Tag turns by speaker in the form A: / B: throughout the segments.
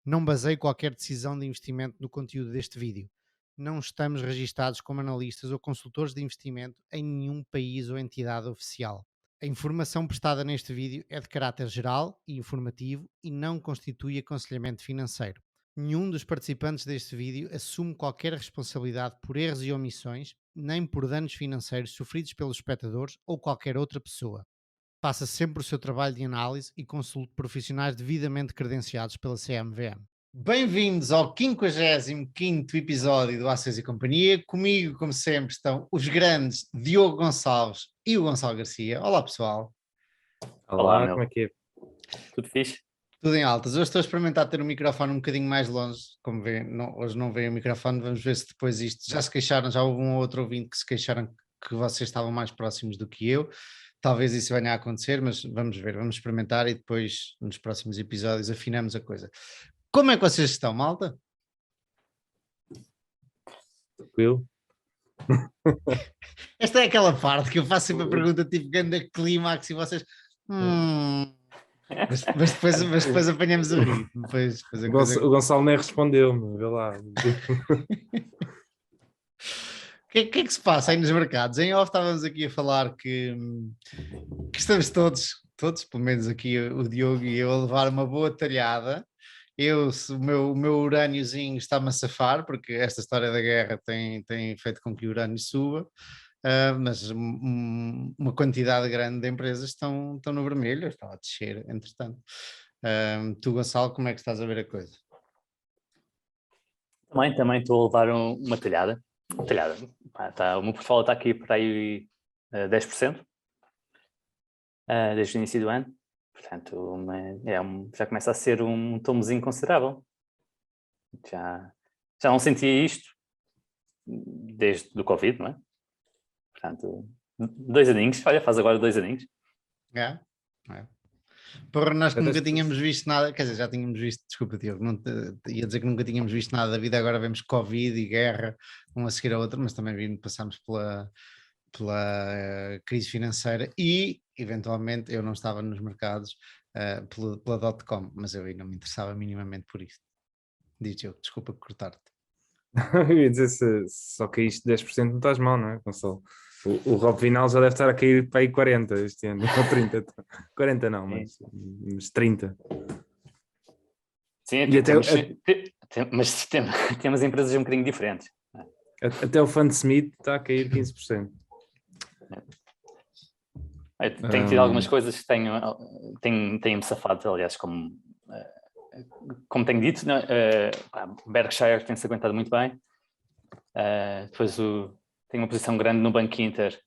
A: Não baseie qualquer decisão de investimento no conteúdo deste vídeo. Não estamos registados como analistas ou consultores de investimento em nenhum país ou entidade oficial. A informação prestada neste vídeo é de caráter geral e informativo e não constitui aconselhamento financeiro. Nenhum dos participantes deste vídeo assume qualquer responsabilidade por erros e omissões, nem por danos financeiros sofridos pelos espectadores ou qualquer outra pessoa. Faça sempre o seu trabalho de análise e consulte profissionais devidamente credenciados pela CMVM. Bem-vindos ao 55º episódio do Ações e Companhia. Comigo, como sempre, estão os grandes Diogo Gonçalves e o Gonçalo Garcia. Olá, pessoal.
B: Olá,
C: como é que é?
B: Tudo fixe?
A: Tudo em altas. Hoje estou a experimentar ter o microfone um bocadinho mais longe. Como vê, hoje não veio o microfone. Vamos ver se depois isto... Já se queixaram, já houve um ou outro ouvinte que se queixaram que vocês estavam mais próximos do que eu. Talvez isso venha a acontecer, mas vamos ver, vamos experimentar e depois nos próximos episódios afinamos a coisa. Como é que vocês estão, malta?
C: Tranquilo?
A: Esta é aquela parte que eu faço sempre a pergunta tipo grande clímax e vocês... Mas depois apanhamos a rir. Depois a coisa...
C: O Gonçalo nem respondeu-me, vê lá.
A: O que é que se passa aí nos mercados? Em off estávamos aqui a falar que estamos todos, pelo menos aqui o Diogo e eu, a levar uma boa talhada. O meu urâniozinho está-me a safar, porque esta história da guerra tem feito com que o urânio suba, mas uma quantidade grande de empresas estão no vermelho, estão a descer, entretanto. Tu, Gonçalo, como é que estás a ver a coisa?
B: Também estou a levar uma talhada. O meu portfólio está aqui por aí 10% desde o início do ano. Portanto, já começa a ser um tomozinho considerável. Já não sentia isto desde o Covid, não é? Portanto, 2 aninhos. Olha, faz agora 2 aninhos.
A: É. Porra, nós que nunca tínhamos visto nada, quer dizer, já tínhamos visto, desculpa, Tiago, ia dizer que nunca tínhamos visto nada da vida, agora vemos Covid e guerra, um a seguir a outro, mas também passámos pela crise financeira e, eventualmente, eu não estava nos mercados pela .com, mas eu aí não me interessava minimamente por isso. Diz eu, desculpa cortar-te.
C: Eu ia dizer, só caíste 10% não estás mal, não é, Gonçalo? O Rob Vinal já deve estar a cair para aí 40 este ano, ou 30. 40 não, mas 30.
B: Sim, mas temos empresas um bocadinho diferentes.
C: Até o Fund Smith está a cair 15%.
B: Tenho tido algumas coisas que tenho-me safado, aliás, como tenho dito, Berkshire tem-se aguentado muito bem. Depois tenho uma posição grande no Banco Inter,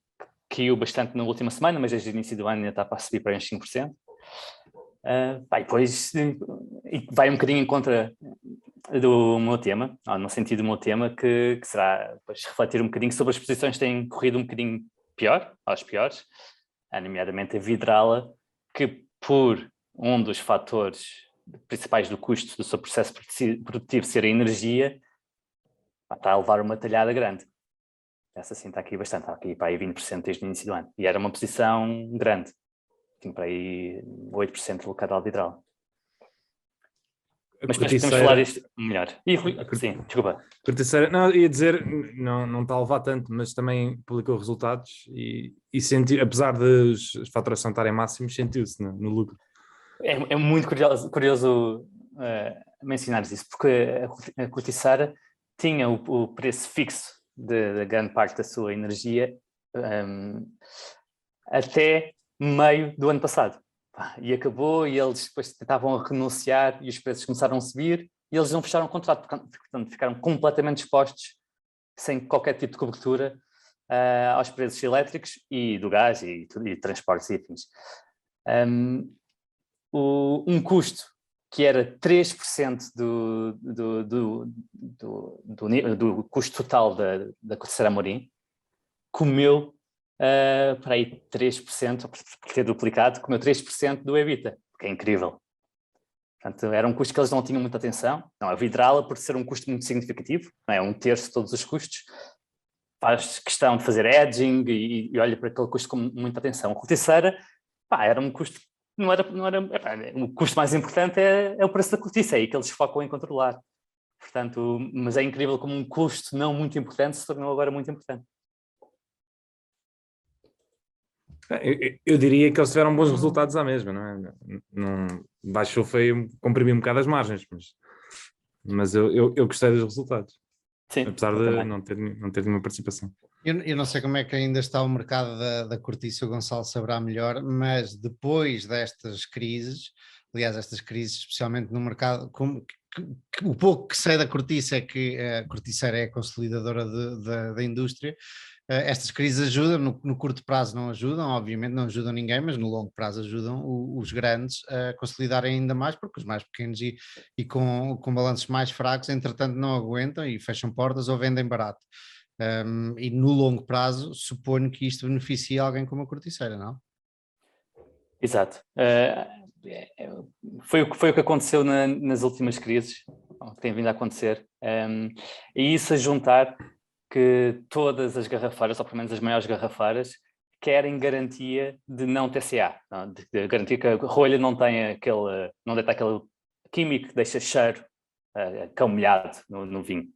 B: que caiu bastante na última semana, mas desde o início do ano ainda está para subir para uns 5%. Depois vai um bocadinho em contra do meu tema, no sentido do meu tema, que será depois refletir um bocadinho sobre as posições que têm corrido um bocadinho pior, aos piores, nomeadamente a Vidrala, que por um dos fatores principais do custo do seu processo produtivo ser a energia, está a levar uma talhada grande. Essa sim está aqui bastante, está aqui para aí 20% desde o início do ano. E era uma posição grande. Tinha para aí 8% alocado ao Vidrala. Mas depois podemos falar isto melhor. Sim, desculpa.
C: Corticeira, não, ia dizer, não está a levar tanto, mas também publicou resultados e sentiu, apesar de a faturação estarem máximos, sentiu-se no lucro.
B: É muito curioso mencionares isso, porque a Corticeira tinha o preço fixo de grande parte da sua energia até meio do ano passado. E acabou, e eles depois tentavam renunciar e os preços começaram a subir e eles não fecharam o contrato, portanto ficaram completamente expostos, sem qualquer tipo de cobertura, aos preços elétricos e do gás e transportes e afins. Um custo que era 3% do custo total da Corticeira Amorim, comeu para aí 3%, por ter duplicado, comeu 3% do EBITDA, que é incrível. Portanto, era um custo que eles não tinham muita atenção. Não, a Vidrala, por ser um custo muito significativo, não é 1/3 de todos os custos, faz questão de fazer hedging e olha para aquele custo com muita atenção. A Corticeira, era um custo o custo mais importante é o preço da cortiça, é aí que eles focam em controlar. Portanto, mas é incrível como um custo não muito importante se tornou agora muito importante.
C: Eu diria que eles tiveram bons resultados à mesma, não é? Não, baixou, foi comprimir um bocado as margens, mas eu gostei dos resultados.
B: Sim,
C: apesar de não ter nenhuma participação.
A: Eu não sei como é que ainda está o mercado da cortiça, o Gonçalo saberá melhor, mas depois destas crises, aliás, estas crises especialmente no mercado, o pouco que sei da cortiça é que a corticeira é a consolidadora da indústria. Estas crises ajudam, no curto prazo não ajudam, obviamente não ajudam ninguém, mas no longo prazo ajudam os grandes a consolidarem ainda mais, porque os mais pequenos e com balanços mais fracos, entretanto não aguentam e fecham portas ou vendem barato. E no longo prazo, suponho que isto beneficia alguém como a corticeira, não?
B: Exato. Foi o que aconteceu nas últimas crises, que tem vindo a acontecer. E isso a juntar que todas as garrafeiras, ou pelo menos as maiores garrafeiras, querem garantia de não TCA, não? De garantia que a rolha não tem não detecta aquele químico que deixa cheiro cão molhado no vinho.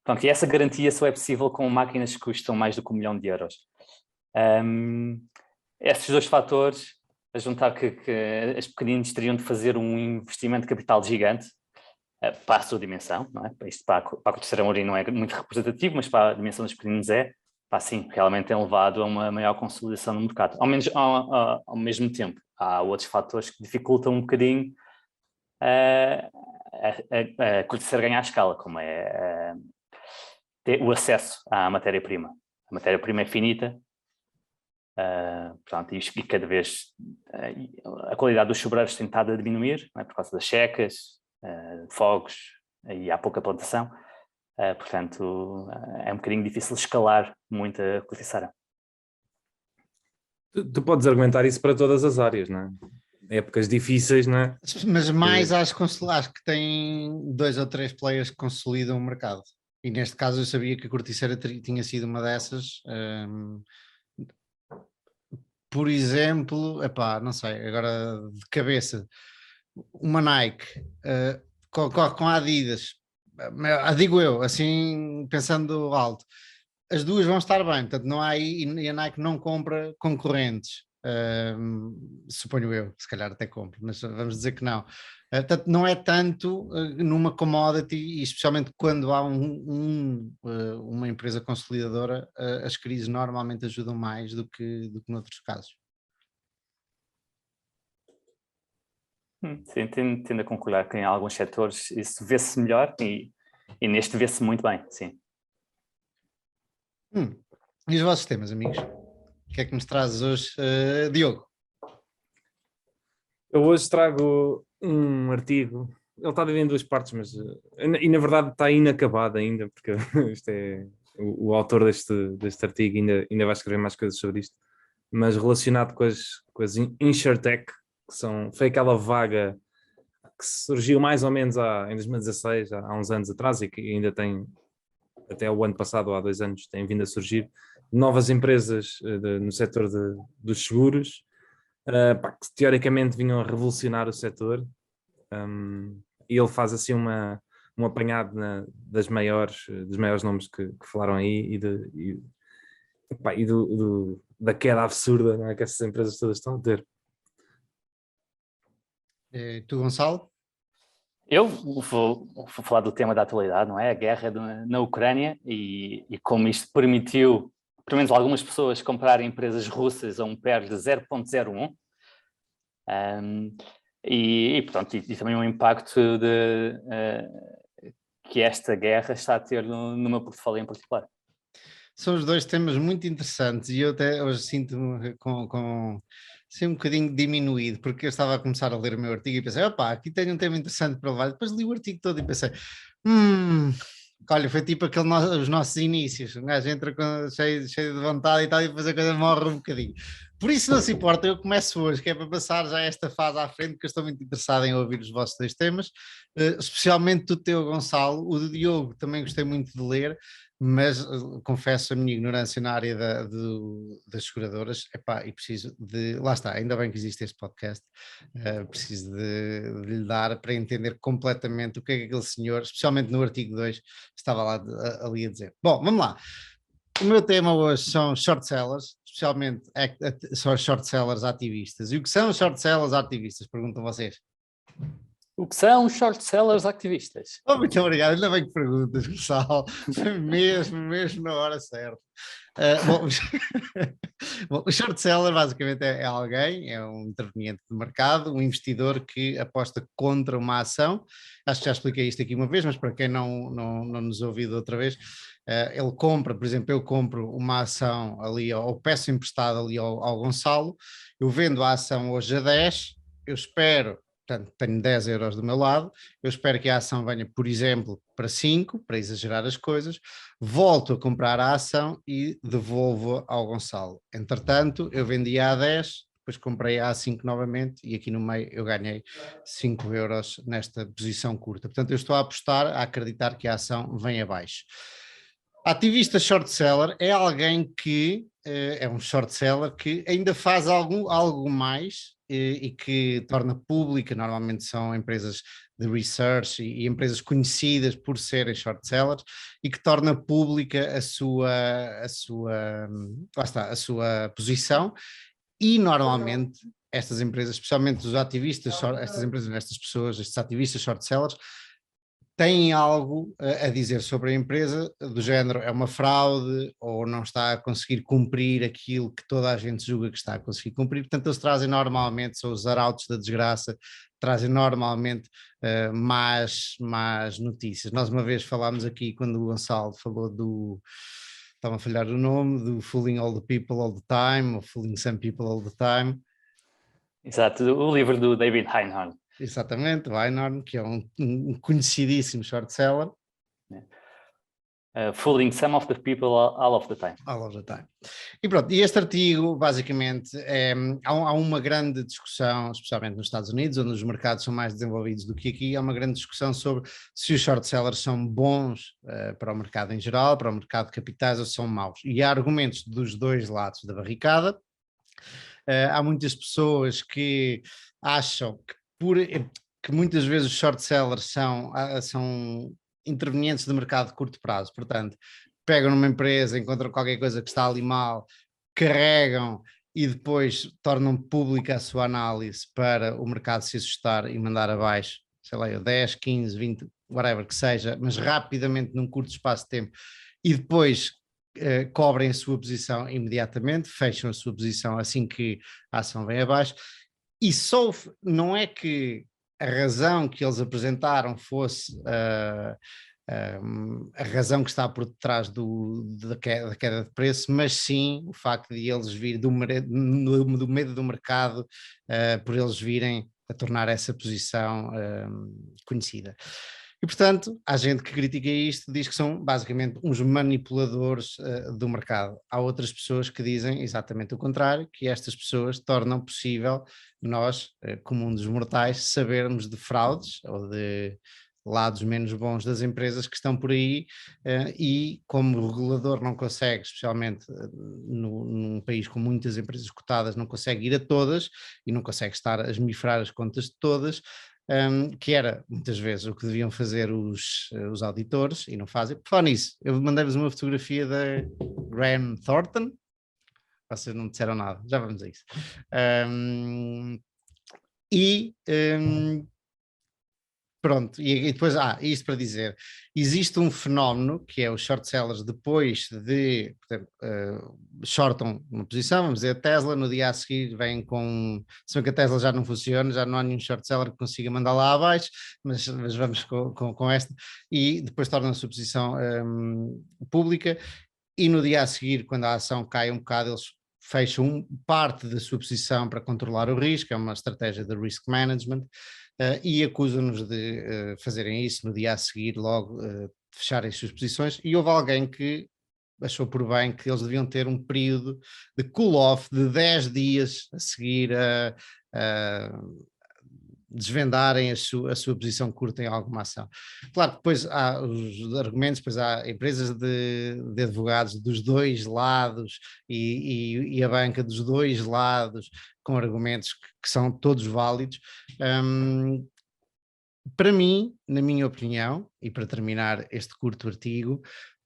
B: Pronto, e essa garantia só é possível com máquinas que custam mais do que 1 milhão de euros. Esses dois fatores, a juntar que as pequeninas teriam de fazer um investimento de capital gigante para a sua dimensão, não é? Isto para a corticeira Amorim não é muito representativo, mas para a dimensão dos pequeninos sim, realmente tem levado a uma maior consolidação no mercado. Ao mesmo tempo, há outros fatores que dificultam um bocadinho a corticeira ganhar a escala, como é ter o acesso à matéria-prima. A matéria-prima é finita, portanto, e cada vez a qualidade dos sobreiros tem estado a diminuir, não é? Por causa das secas, fogos e há pouca plantação, portanto é um bocadinho difícil escalar muito a corticeira.
C: Tu podes argumentar isso para todas as áreas, não é? Épocas difíceis, não é?
A: Mas mais acho que tem 2 ou 3 players que consolidam o mercado. E neste caso eu sabia que a corticeira tinha sido uma dessas. Por exemplo, não sei, agora de cabeça, uma Nike concorre com a Adidas, digo eu, assim pensando alto, as duas vão estar bem, portanto não há aí, e a Nike não compra concorrentes, suponho eu, se calhar até compro, mas vamos dizer que não. Portanto, não é tanto numa commodity, e especialmente quando há uma empresa consolidadora, as crises normalmente ajudam mais do que noutros casos.
B: Sim, tendo a concordar que em alguns setores isso vê-se melhor e neste vê-se muito bem, sim.
A: E os vossos temas, amigos? O que é que nos trazes hoje, Diogo?
C: Eu hoje trago um artigo, ele está dividido em 2 partes, mas e na verdade está inacabado ainda, porque isto é o autor deste artigo ainda vai escrever mais coisas sobre isto, mas relacionado com as InsurTech, foi aquela vaga que surgiu mais ou menos em 2016, há uns anos atrás, e que ainda tem, até o ano passado, ou há 2 anos, tem vindo a surgir novas empresas no setor dos seguros, que teoricamente vinham a revolucionar o setor, e ele faz assim um apanhado dos maiores nomes que falaram aí da queda absurda, não é, que essas empresas todas estão a ter.
A: Tu, Gonçalo?
B: Eu vou falar do tema da atualidade, não é? A guerra na Ucrânia e como isto permitiu, pelo menos algumas pessoas, comprarem empresas russas a um PER de 0,01. Portanto, e também um impacto que esta guerra está a ter no meu portfólio em particular.
A: São os 2 temas muito interessantes e eu até hoje sinto-me com assim, um bocadinho diminuído, porque eu estava a começar a ler o meu artigo e pensei, aqui tenho um tema interessante para levar. Depois li o artigo todo e pensei, olha, foi tipo os nossos inícios, um gajo entra cheio de vontade e tal, e depois a coisa morre um bocadinho. Por isso não se importa, eu começo hoje, que é para passar já esta fase à frente, que eu estou muito interessado em ouvir os vossos dois temas, especialmente do teu, Gonçalo. O do Diogo também gostei muito de ler, mas confesso a minha ignorância na área das seguradoras, epá, e preciso de, lá está, ainda bem que existe este podcast, preciso de lhe dar para entender completamente o que é que aquele senhor, especialmente no artigo 2, estava lá ali a dizer. Bom, vamos lá. O meu tema hoje são short sellers, especialmente são short sellers ativistas. E o que são short sellers ativistas? Perguntam vocês.
B: O que são os short sellers ativistas?
A: Oh, muito obrigado, ainda bem que perguntas, Gonçalo. Foi mesmo na hora certa. Bom, bom, o short seller basicamente é alguém, é um interveniente de mercado, um investidor que aposta contra uma ação. Acho que já expliquei isto aqui uma vez, mas para quem não nos ouviu outra vez, ele compra, por exemplo, eu compro uma ação ali, ou peço emprestado ali ao Gonçalo, eu vendo a ação hoje a 10, eu espero. Portanto, tenho 10 euros do meu lado, eu espero que a ação venha, por exemplo, para 5, para exagerar as coisas, volto a comprar a ação e devolvo ao Gonçalo. Entretanto, eu vendia a 10, depois comprei a 5 novamente e aqui no meio eu ganhei 5 euros nesta posição curta. Portanto, eu estou a apostar, a acreditar que a ação vem abaixo. Ativista short seller é alguém que é um short seller que ainda faz algo mais e que torna pública, normalmente são empresas de research e empresas conhecidas por serem short sellers, e que torna pública a sua posição, e normalmente estas empresas, especialmente os ativistas, estas empresas, estas pessoas, estes ativistas short sellers, têm algo a dizer sobre a empresa, do género é uma fraude ou não está a conseguir cumprir aquilo que toda a gente julga que está a conseguir cumprir. Portanto, eles trazem normalmente, são os arautos da desgraça, trazem normalmente más notícias. Nós uma vez falámos aqui, quando o Gonçalo falou estava a falhar o nome, do fooling all the people all the time, ou fooling some people all the time.
B: Exato, o livro do David Einhorn.
A: Exatamente, o Einhorn, que é um conhecidíssimo short seller.
B: Fooling some of the people all of the time.
A: All of the time. E pronto, e este artigo basicamente há uma grande discussão, especialmente nos Estados Unidos, onde os mercados são mais desenvolvidos do que aqui, há uma grande discussão sobre se os short sellers são bons para o mercado em geral, para o mercado de capitais, ou são maus. E há argumentos dos dois lados da barricada. Há muitas pessoas que acham que muitas vezes os short sellers são intervenientes de mercado de curto prazo, portanto, pegam numa empresa, encontram qualquer coisa que está ali mal, carregam e depois tornam pública a sua análise para o mercado se assustar e mandar abaixo, sei lá, 10, 15, 20, whatever que seja, mas rapidamente num curto espaço de tempo, e depois cobrem a sua posição imediatamente, fecham a sua posição assim que a ação vem abaixo, e só não é que a razão que eles apresentaram fosse a razão que está por detrás da queda de preço, mas sim o facto de eles virem do medo do mercado, por eles virem a tornar essa posição conhecida. E, portanto, há gente que critica isto, diz que são basicamente uns manipuladores do mercado. Há outras pessoas que dizem exatamente o contrário, que estas pessoas tornam possível nós, comum dos mortais, sabermos de fraudes ou de lados menos bons das empresas que estão por aí, e como o regulador não consegue, especialmente num país com muitas empresas cotadas, não consegue ir a todas e não consegue estar a esmifrar as contas de todas, que era muitas vezes o que deviam fazer os auditores e não fazem. Por falar nisso, eu mandei-vos uma fotografia da Graham Thornton, vocês não disseram nada, já vamos a isso. Pronto, e depois, isto para dizer, existe um fenómeno que é os short sellers depois de, portanto, shortam uma posição, vamos dizer a Tesla, no dia a seguir vêm se bem que a Tesla já não funciona, já não há nenhum short seller que consiga mandar lá abaixo, mas vamos com esta, e depois tornam a sua posição pública, e no dia a seguir, quando a ação cai um bocado, eles fecham parte da sua posição para controlar o risco, é uma estratégia de risk management, e acusam-nos de fazerem isso no dia a seguir, logo fecharem as suas posições, e houve alguém que achou por bem que eles deviam ter um período de cool-off de 10 dias a seguir a desvendarem a sua posição curta em alguma ação. Claro que depois há os argumentos, depois há empresas de advogados dos dois lados e a banca dos dois lados com argumentos que são todos válidos. Para mim, na minha opinião, e para terminar este curto artigo,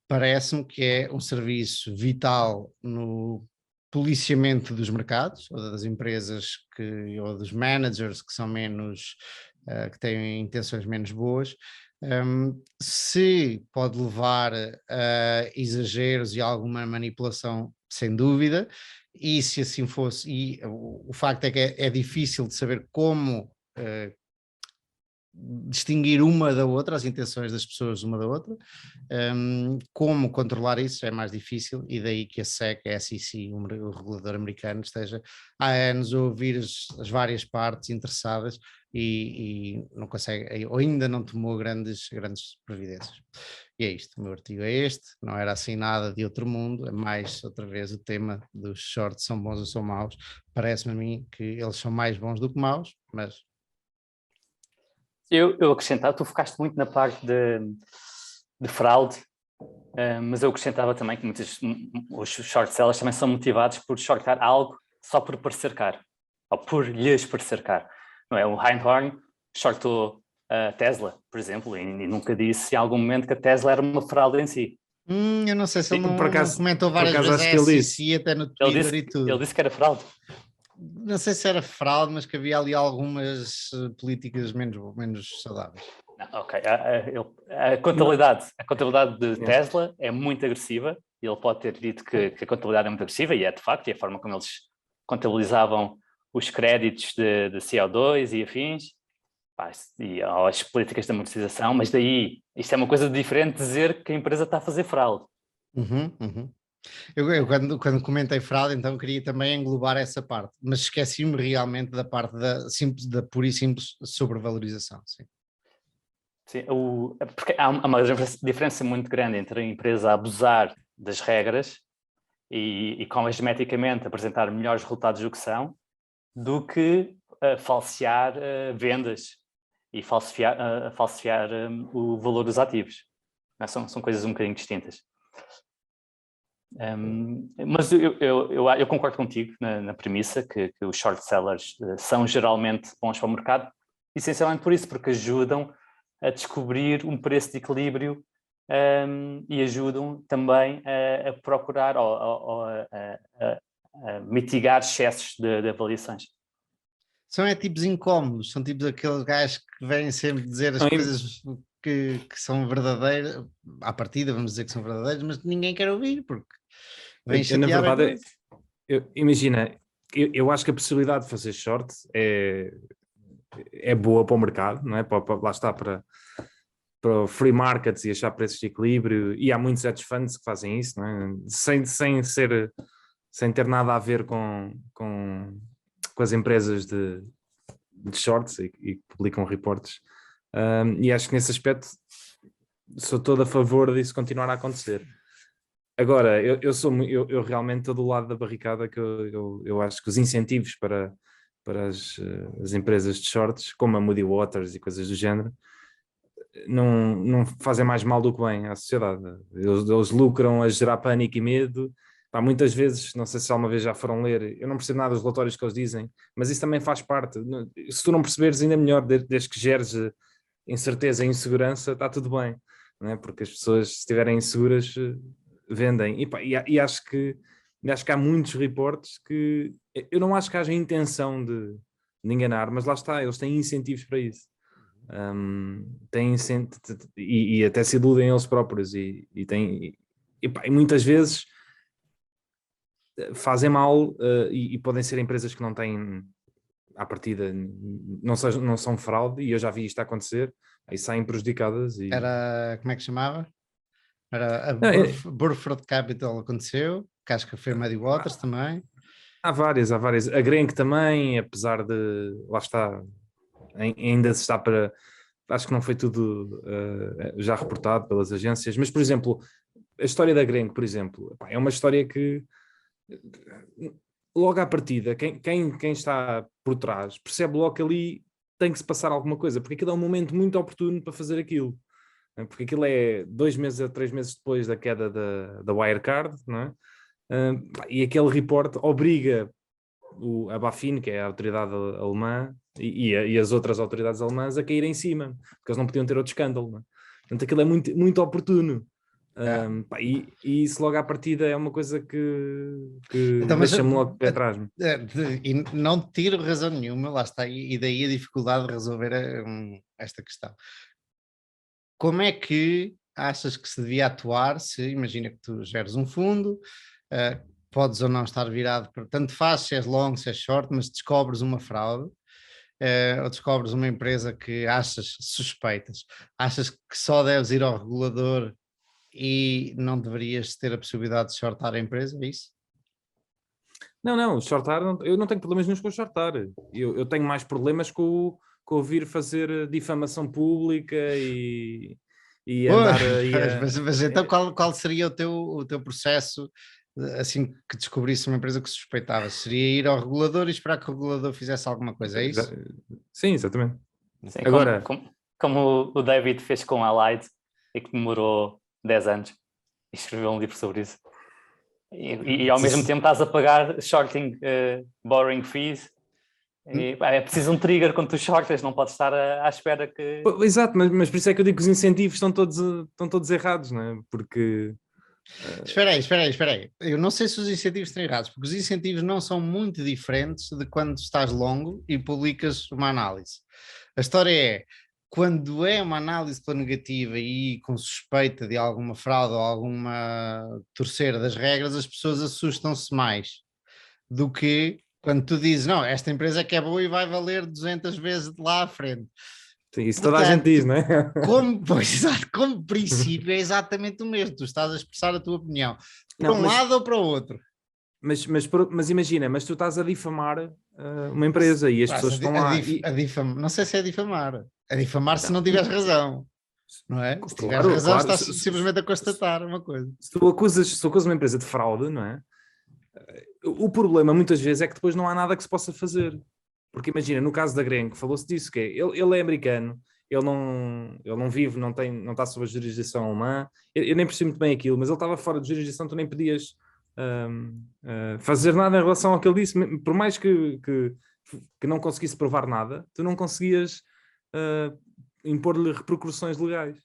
A: parece-me que é um serviço vital no policiamento dos mercados, ou das empresas ou dos managers que são menos, que têm intenções menos boas. Se pode levar a exageros e alguma manipulação, sem dúvida, e se assim fosse, e o facto é que é difícil de saber como distinguir uma da outra, as intenções das pessoas uma da outra, como controlar isso é mais difícil, e daí que a SEC, a SEC, o regulador americano, esteja há anos a ouvir as várias partes interessadas e não consegue, ou ainda não tomou grandes providências. E é isto, o meu artigo é este, não era assim nada de outro mundo, é mais outra vez o tema dos shorts são bons ou são maus. Parece-me a mim que eles são mais bons do que maus, mas...
B: Eu acrescentava, tu focaste muito na parte de fraude, mas eu acrescentava também que os short sellers também são motivados por shortar algo só por parecer caro, ou por lhes parecer caro. Não é? O Einhorn shortou a Tesla, por exemplo, e nunca disse em algum momento que a Tesla era uma fraude em si.
A: Eu não sei se ele não comentou
C: por
A: várias
C: acaso
A: vezes
C: acho que ele
A: SEC até no Twitter e tudo.
B: Ele disse que era fraude.
A: Não sei se era fraude, mas que havia ali algumas políticas menos saudáveis.
B: Ok, a contabilidade de Tesla é muito agressiva. Ele pode ter dito que a contabilidade é muito agressiva, e é de facto, e a forma como eles contabilizavam os créditos de CO2 e afins, e as políticas de amortização, mas daí, isto é uma coisa diferente de dizer que a empresa está a fazer fraude.
A: Eu quando comentei fraude, então queria também englobar essa parte, mas esqueci-me realmente da parte da pura e simples sobrevalorização. Sim.
B: Sim, porque há uma diferença muito grande entre a empresa abusar das regras e cosmeticamente apresentar melhores resultados do que são, do que falsear vendas e falsear o valor dos ativos. São coisas um bocadinho distintas. Mas eu concordo contigo na premissa que os short sellers são geralmente bons para o mercado, essencialmente por isso, porque ajudam a descobrir um preço de equilíbrio e ajudam também a procurar ou a mitigar excessos de avaliações.
A: São tipos incómodos, são tipos aqueles gajos que vêm sempre dizer as coisas que são verdadeiras, à partida vamos dizer que são verdadeiras, mas ninguém quer ouvir, porque vem chatear.
C: Na verdade, imagina, eu acho que a possibilidade de fazer short é boa para o mercado, não é? Lá está, para free markets e achar preços de equilíbrio, e há muitos hedge funds que fazem isso, não é? Sem ter nada a ver com as empresas de shorts e que publicam reportes, e acho que nesse aspecto sou todo a favor disso continuar a acontecer. Agora, eu realmente estou do lado da barricada, que eu acho que os incentivos para as empresas de shorts, como a Moody Waters e coisas do género, não fazem mais mal do que bem à sociedade. Eles lucram a gerar pânico e medo. Muitas vezes, não sei se alguma vez já foram ler, eu não percebo nada dos relatórios que eles dizem, mas isso também faz parte. Se tu não perceberes, ainda melhor, desde que geres incerteza e insegurança, está tudo bem, não é? Porque as pessoas, se estiverem inseguras, vendem. E acho que há muitos reportes que eu não acho que haja intenção de enganar, mas lá está, eles têm incentivos para isso. E até se iludem eles próprios e muitas vezes fazem mal, e podem ser empresas que não têm à partida, não são fraude, e eu já vi isto acontecer, aí saem prejudicadas.
A: Era, como é que chamava? Era a Burford Capital, aconteceu, que acho que foi a Moody Waters também.
C: Há várias. A Grenke também, apesar de, lá está, ainda se está para... Acho que não foi tudo já reportado pelas agências, mas, por exemplo, a história da Grenco, por exemplo, é uma história que logo à partida, quem está por trás percebe logo que ali tem que se passar alguma coisa, porque aquilo é um momento muito oportuno para fazer aquilo. Porque aquilo é 2 meses a 3 meses depois da queda da Wirecard, não é? E aquele report obriga a BaFin, que é a autoridade alemã, e as outras autoridades alemãs a cair em cima, porque eles não podiam ter outro escândalo. Não é? Portanto, aquilo é muito, muito oportuno. E isso logo à partida é uma coisa que
A: Então,
C: deixa-me logo de pé atrás.
A: E não tiro razão nenhuma, lá está, e daí a dificuldade de resolver esta questão. Como é que achas que se devia atuar se, imagina que tu geres um fundo, podes ou não estar virado, tanto faz se és long, se és short, mas descobres uma fraude, ou descobres uma empresa que suspeitas, achas que só deves ir ao regulador e não deverias ter a possibilidade de shortar a empresa, é isso?
C: Não, shortar, eu não tenho problemas nenhum com shortar. Eu tenho mais problemas com vir fazer difamação pública e andar aí
A: mas então qual seria o teu processo assim que descobrisse uma empresa que suspeitava? Seria ir ao regulador e esperar que o regulador fizesse alguma coisa, é isso?
C: Sim, exatamente.
B: Sim,
C: Agora,
B: como o David fez com a Light e que demorou 10 anos e escreveu um livro sobre isso. E ao mesmo tempo estás a pagar shorting borrowing fees. É preciso um trigger quando tu shortas, não podes estar à espera que...
C: Exato, mas por isso é que eu digo que os incentivos estão todos errados, não é? Porque...
A: Espera aí. Eu não sei se os incentivos estão errados, porque os incentivos não são muito diferentes de quando estás longo e publicas uma análise. A história é, quando é uma análise pela negativa e com suspeita de alguma fraude ou alguma torcer das regras, as pessoas assustam-se mais do que quando tu dizes, não, esta empresa é que é boa e vai valer 200 vezes de lá à frente.
C: Sim, isso toda a gente diz, não é?
A: Como princípio é exatamente o mesmo, tu estás a expressar a tua opinião, para lado ou para o outro.
C: Mas imagina, mas tu estás a difamar uma empresa e as pessoas estão lá...
A: Não sei se é difamar. É difamar se não tiveres razão. Não é? Se tiveres razão, estás simplesmente a constatar uma coisa.
C: Se tu acusas uma empresa de fraude, não é? O problema muitas vezes é que depois não há nada que se possa fazer. Porque imagina, no caso da Grenco, falou-se disso, que ele é americano, ele não vive, não está sob a jurisdição alemã, eu nem percebo muito bem aquilo, mas ele estava fora de jurisdição, tu nem podias fazer nada em relação ao que ele disse, por mais que não conseguisse provar nada, tu não conseguias impor-lhe repercussões legais.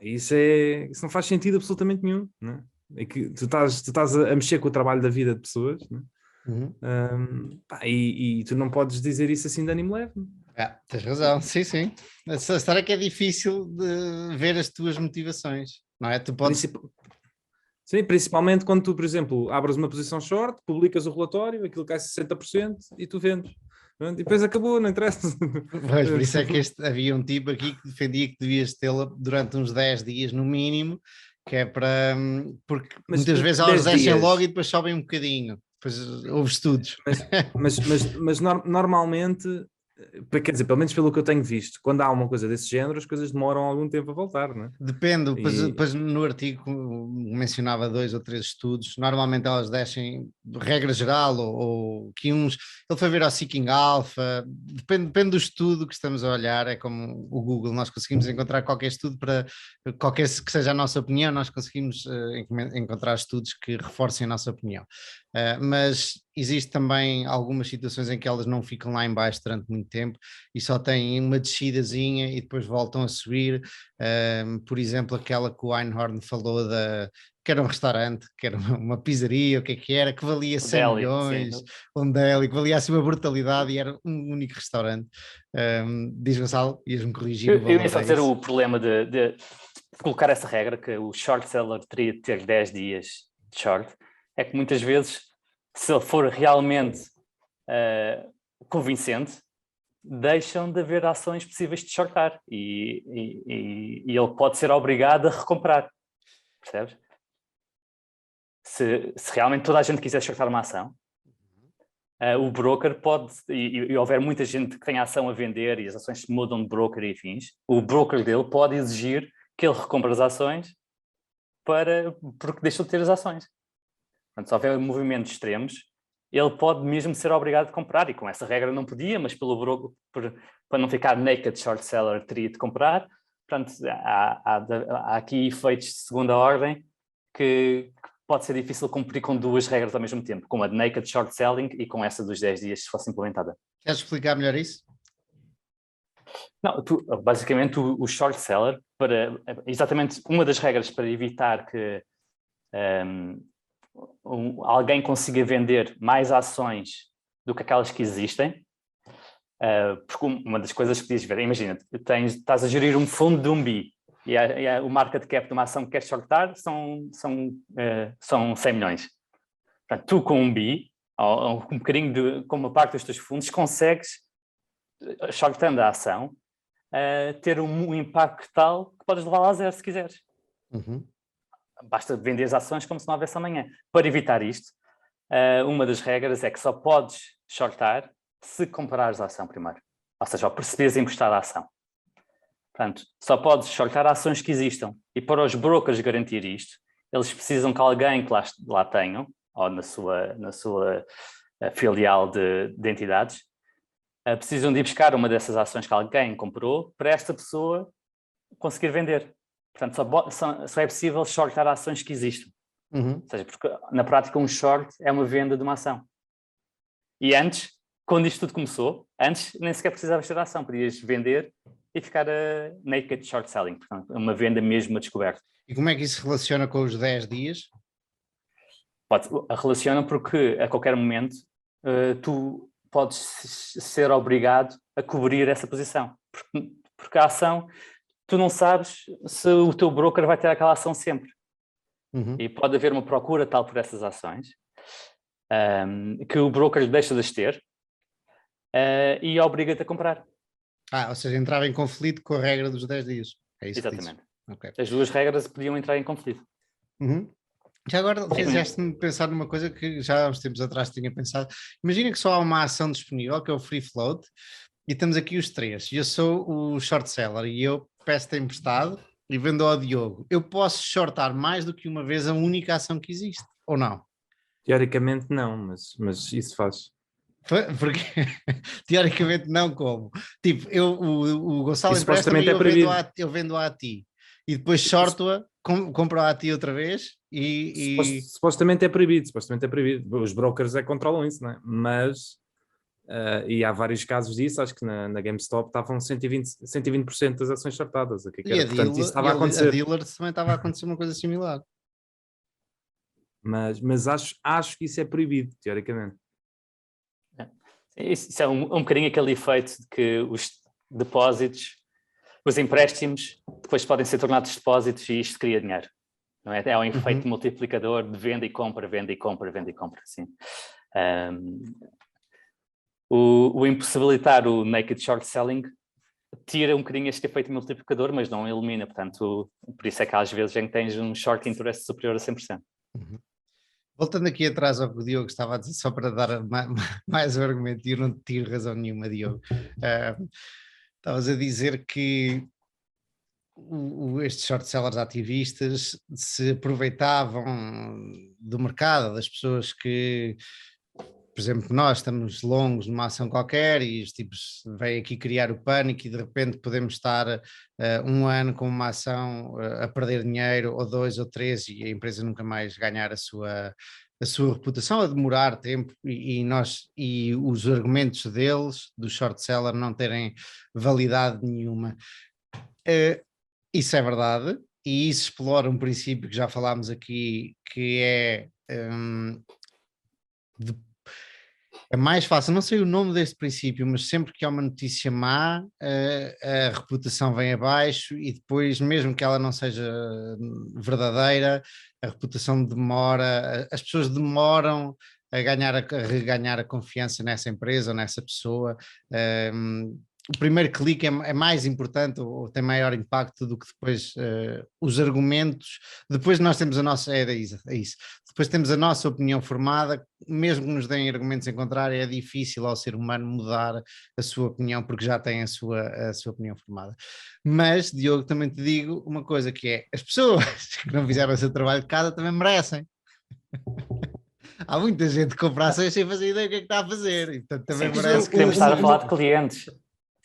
C: Isso não faz sentido absolutamente nenhum, não é? É que tu estás a mexer com o trabalho da vida de pessoas, não é? E tu não podes dizer isso assim de ânimo leve.
A: Tens razão, sim. A história é que é difícil de ver as tuas motivações, não é? Tu podes...
C: Sim, principalmente quando tu, por exemplo, abres uma posição short, publicas o relatório, aquilo cai 60% e tu vendes. E depois acabou, não interessa.
A: Pois, por isso é que havia um tipo aqui que defendia que devias tê-la durante uns 10 dias no mínimo, que é para... Porque muitas vezes elas descem logo e depois sobem um bocadinho. Depois houve estudos.
C: Mas normalmente, quer dizer, pelo menos pelo que eu tenho visto, quando há uma coisa desse género, as coisas demoram algum tempo a voltar, não é?
A: Depende, depois no artigo mencionava 2 ou 3 estudos, normalmente elas descem, regra geral, ou que uns, ele foi ver ao Seeking Alpha, depende do estudo que estamos a olhar, é como o Google, nós conseguimos encontrar qualquer estudo para, qualquer que seja a nossa opinião, nós conseguimos encontrar estudos que reforcem a nossa opinião. Mas existe também algumas situações em que elas não ficam lá em baixo durante muito tempo e só têm uma descidazinha e depois voltam a subir. Por exemplo, aquela que o Einhorn falou que era um restaurante, que era uma pizzaria, o que era, que valia 100 milhões, um deli, que valia assim uma brutalidade e era um único restaurante. Diz Gonçalo, ias-me corrigir.
B: Eu ia só dizer o problema de colocar essa regra, que o short seller teria de ter 10 dias de short, é que muitas vezes, se ele for realmente convincente, deixam de haver ações possíveis de shortar e ele pode ser obrigado a recomprar, percebes? Se realmente toda a gente quiser shortar uma ação, o broker pode, e houver muita gente que tem ação a vender e as ações se mudam de broker e afins, o broker dele pode exigir que ele recompre as ações porque deixou de ter as ações. Portanto, se houver movimentos extremos, ele pode mesmo ser obrigado a comprar, e com essa regra não podia, mas para não ficar naked short seller teria de comprar. Portanto, há aqui efeitos de segunda ordem que pode ser difícil cumprir com duas regras ao mesmo tempo, com a de naked short selling e com essa dos 10 dias se fosse implementada.
A: Queres explicar melhor isso?
B: Não, basicamente o short seller, exatamente uma das regras para evitar que alguém consiga vender mais ações do que aquelas que existem, porque uma das coisas que dizes ver, imagina, estás a gerir um fundo de um bi e o market cap de uma ação que queres shortar são 100 milhões. Portanto, tu com um bi, ou um bocadinho com uma parte dos teus fundos, consegues, shortando a ação, ter um impacto tal que podes levá-la a zero se quiseres.
A: Uhum.
B: Basta vender as ações como se não houvesse amanhã. Para evitar isto, uma das regras é que só podes shortar se comprares a ação primeiro. Ou seja, ao perceberes emprestar a ação. Portanto, só podes shortar ações que existam. E para os brokers garantir isto, eles precisam que alguém que lá tenham, ou na sua filial de entidades, precisam de ir buscar uma dessas ações que alguém comprou para esta pessoa conseguir vender. Portanto, só é possível shortar ações que existem.
A: Uhum.
B: Ou seja, porque na prática um short é uma venda de uma ação. E antes, quando isto tudo começou, antes nem sequer precisavas ter a ação, podias vender e ficar naked short selling, portanto, uma venda mesmo a descoberto.
A: E como é que isso se relaciona com os 10 dias?
B: Relaciona porque a qualquer momento tu podes ser obrigado a cobrir essa posição, porque a ação, tu não sabes se o teu broker vai ter aquela ação sempre.
A: Uhum.
B: E pode haver uma procura tal por essas ações que o broker deixa de as ter e obriga-te a comprar.
A: Ou seja, entrava em conflito com a regra dos 10 dias. É isso.
B: Exatamente.
A: Okay.
B: As duas regras podiam entrar em conflito.
A: Uhum. Já agora fizeste-me pensar numa coisa que já há uns tempos atrás tinha pensado. Imagina que só há uma ação disponível, que é o free float, e estamos aqui os três. Eu sou o short seller e eu peço-te emprestado e vendo ao Diogo. Eu posso shortar mais do que uma vez a única ação que existe, ou não?
C: Teoricamente não, mas isso faz.
A: Porque teoricamente não, como? Tipo, o Gonçalo empresta-me e eu vendo a ti. E depois shorto-a, compro-a a ti outra vez e...
C: Supostamente é proibido. Os brokers controlam isso, não é? Mas, e há vários casos disso, acho que na GameStop estavam 120% das ações shortadas. Portanto, isso estava a acontecer.
A: A dealer também estava a acontecer uma coisa similar.
C: Mas acho que isso é proibido, teoricamente.
B: Isso é um bocadinho aquele efeito de que os depósitos, os empréstimos, depois podem ser tornados depósitos e isto cria dinheiro. Não é? É um efeito multiplicador de venda e compra, venda e compra, venda e compra. Assim. O impossibilitar o naked short selling tira um bocadinho este efeito multiplicador, mas não elimina. Portanto, por isso é que às vezes em que tens um short interest superior a 100%.
A: Uhum. Voltando aqui atrás ao que o Diogo estava a dizer, só para dar mais um argumento, e eu não te tiro razão nenhuma, Diogo. Estavas a dizer que estes short sellers ativistas se aproveitavam do mercado, das pessoas que, por exemplo, nós estamos longos numa ação qualquer e os tipos vêm aqui criar o pânico e de repente podemos estar um ano com uma ação a perder dinheiro, ou 2 ou 3, e a empresa nunca mais ganhar a sua reputação, a demorar tempo e os argumentos deles, do short seller, não terem validade nenhuma. Isso é verdade, e isso explora um princípio que já falámos aqui, que é é mais fácil, não sei o nome deste princípio, mas sempre que há uma notícia má, a reputação vem abaixo e depois, mesmo que ela não seja verdadeira, a reputação demora, as pessoas demoram a reganhar a confiança nessa empresa ou nessa pessoa. o primeiro clique é mais importante ou tem maior impacto do que depois os argumentos. Depois nós temos a nossa, é isso. Depois temos a nossa opinião formada, mesmo que nos deem argumentos em contrário, é difícil ao ser humano mudar a sua opinião porque já tem a sua opinião formada. Mas, Diogo, também te digo uma coisa que é, as pessoas que não fizeram o seu trabalho de casa também merecem. Há muita gente que compra ações sem fazer ideia do que é que está a fazer, e portanto também merece.
B: Queremos estar a falar de clientes.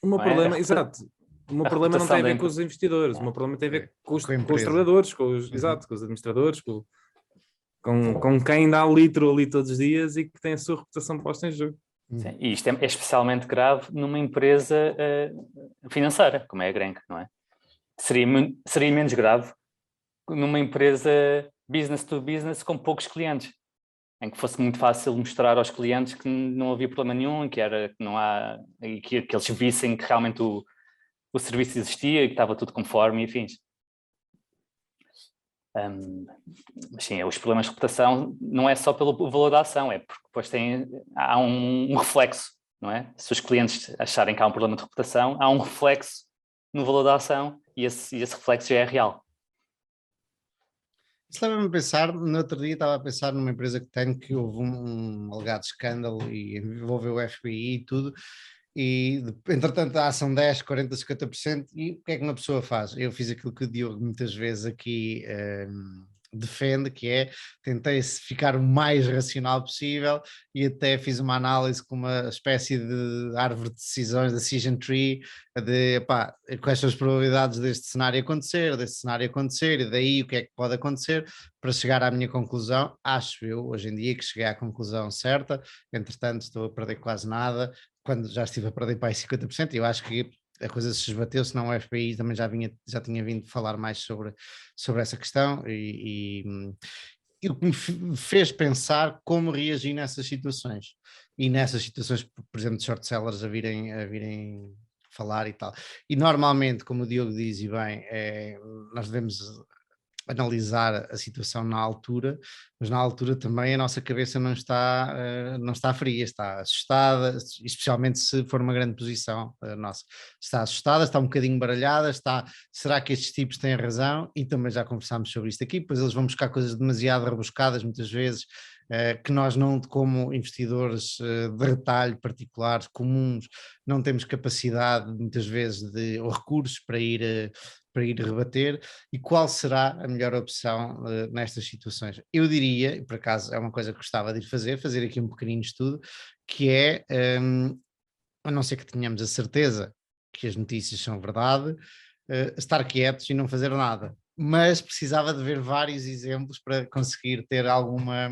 C: O meu problema, exato. O meu problema não tem a ver com os investidores, o meu problema tem a ver com os trabalhadores, exato, com os administradores, com quem dá o litro ali todos os dias e que tem a sua reputação posta em jogo.
B: Sim, e isto é especialmente grave numa empresa financeira, como é a Grenke, não é? Seria menos grave numa empresa business to business com poucos clientes, em que fosse muito fácil mostrar aos clientes que não havia problema nenhum, que eles vissem que realmente o serviço existia e que estava tudo conforme e afins. Mas sim, os problemas de reputação não é só pelo valor da ação, é porque depois há um reflexo, não é? Se os clientes acharem que há um problema de reputação, há um reflexo no valor da ação e esse reflexo já é real.
A: Isso leva-me a pensar, no outro dia estava a pensar numa empresa que tenho, que houve um alegado escândalo e envolveu o FBI e tudo, e entretanto a ação 10, 40, 50%, e o que é que uma pessoa faz? Eu fiz aquilo que o Diogo muitas vezes aqui defende, que é, tentei ficar o mais racional possível e até fiz uma análise com uma espécie de árvore de decisões, decision tree, de quais são as probabilidades deste cenário acontecer e daí o que é que pode acontecer para chegar à minha conclusão. Acho eu, hoje em dia, que cheguei à conclusão certa, entretanto estou a perder quase nada, quando já estive a perder para aí 50%, eu acho que a coisa se esbateu, senão o FBI também já tinha vindo falar mais sobre essa questão e o que me fez pensar como reagir nessas situações. E nessas situações, por exemplo, de short sellers a virem falar e tal. E normalmente, como o Diogo diz e bem, nós devemos analisar a situação na altura, mas na altura também a nossa cabeça não está fria, está assustada, especialmente se for uma grande posição nossa. Está assustada, está um bocadinho baralhada, será que estes tipos têm razão? E também já conversámos sobre isto aqui, pois eles vão buscar coisas demasiado rebuscadas muitas vezes, que nós não, como investidores de retalho particulares, comuns, não temos capacidade muitas vezes ou recursos para ir rebater. E qual será a melhor opção nestas situações? Eu diria, e por acaso é uma coisa que gostava de ir fazer aqui um pequenino estudo, que é, a não ser que tenhamos a certeza que as notícias são verdade, estar quietos e não fazer nada. Mas precisava de ver vários exemplos para conseguir ter alguma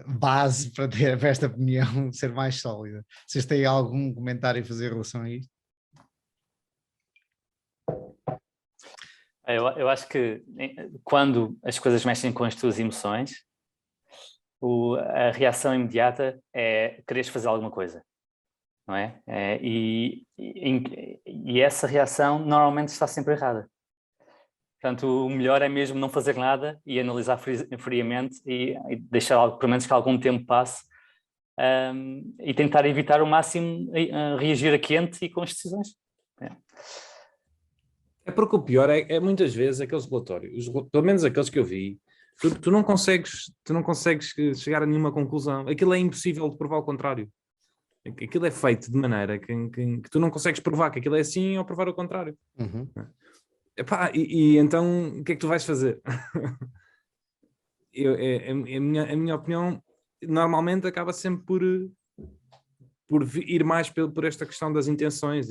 A: base para esta opinião ser mais sólida. Vocês têm algum comentário a fazer em relação a isto?
B: Eu acho que quando as coisas mexem com as tuas emoções, a reação imediata é quereres fazer alguma coisa, não é? E essa reação normalmente está sempre errada. Portanto, o melhor é mesmo não fazer nada e analisar friamente e deixar pelo menos que algum tempo passe e tentar evitar o máximo reagir a quente e com as decisões.
C: É porque o pior é muitas vezes aqueles relatórios, pelo menos aqueles que eu vi, tu não consegues chegar a nenhuma conclusão. Aquilo é impossível de provar o contrário. Aquilo é feito de maneira que tu não consegues provar que aquilo é assim ou provar o contrário.
A: Uhum.
C: E então o que é que tu vais fazer? A minha opinião normalmente acaba sempre por ir mais por esta questão das intenções,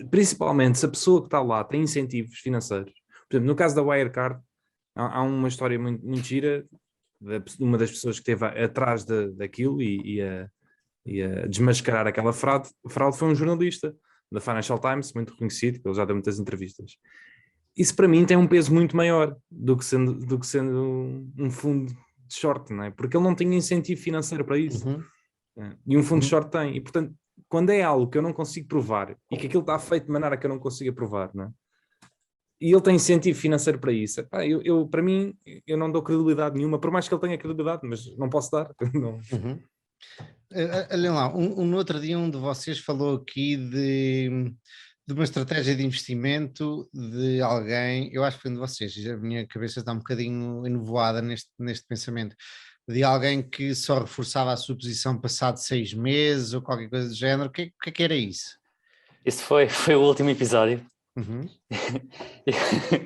C: principalmente se a pessoa que está lá tem incentivos financeiros. Por exemplo, no caso da Wirecard, há uma história muito, muito gira de uma das pessoas que esteve atrás daquilo e a desmascarar aquela fraude foi um jornalista da Financial Times, muito reconhecido, que ele já deu muitas entrevistas. Isso para mim tem um peso muito maior do que sendo um fundo de short, não é? Porque ele não tinha incentivo financeiro para isso.
A: Uhum.
C: E um fundo de short tem. E, portanto, quando é algo que eu não consigo provar e que aquilo está feito de maneira que eu não consiga provar, não é? E ele tem incentivo financeiro para isso, para mim, eu não dou credibilidade nenhuma, por mais que ele tenha credibilidade, mas não posso dar. Não.
A: Uhum. Olhem lá, no outro dia um de vocês falou aqui de uma estratégia de investimento de alguém, eu acho que foi um de vocês, a minha cabeça está um bocadinho enovoada neste pensamento, de alguém que só reforçava a sua posição passado 6 meses ou qualquer coisa do género. O que era isso?
B: Isso foi o último episódio.
A: Uhum.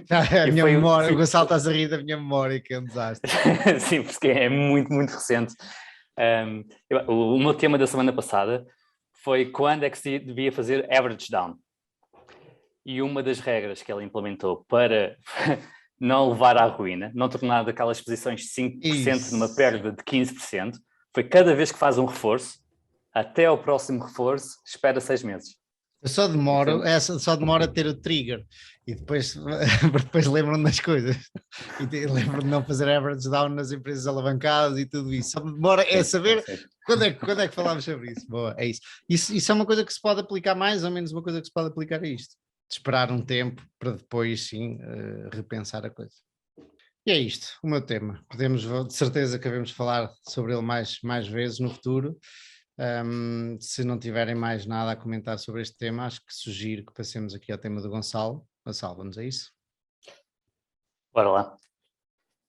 A: A
B: E
A: minha
B: foi,
A: memória, o Gonçalo está a rir da minha memória, que é um desastre.
B: sim, porque é muito, muito recente. O meu tema da semana passada foi quando é que se devia fazer average down. E uma das regras que ele implementou para não levar à ruína, não tornar daquelas posições de 5% numa perda de 15%, foi cada vez que faz um reforço, até ao próximo reforço, espera 6 meses.
A: Eu só demoro a ter o trigger e depois lembro-me das coisas e lembro-me de não fazer average down nas empresas alavancadas e tudo isso. Só me demora é saber quando é que falámos sobre isso. Boa, é isso. Isso é uma coisa que se pode aplicar, mais ou menos uma coisa que se pode aplicar a isto. De esperar um tempo para depois sim repensar a coisa. E é isto, o meu tema. De certeza que devemos falar sobre ele mais vezes no futuro. Se não tiverem mais nada a comentar sobre este tema, acho que sugiro que passemos aqui ao tema do Gonçalo. Gonçalo, vamos a isso?
B: Bora lá.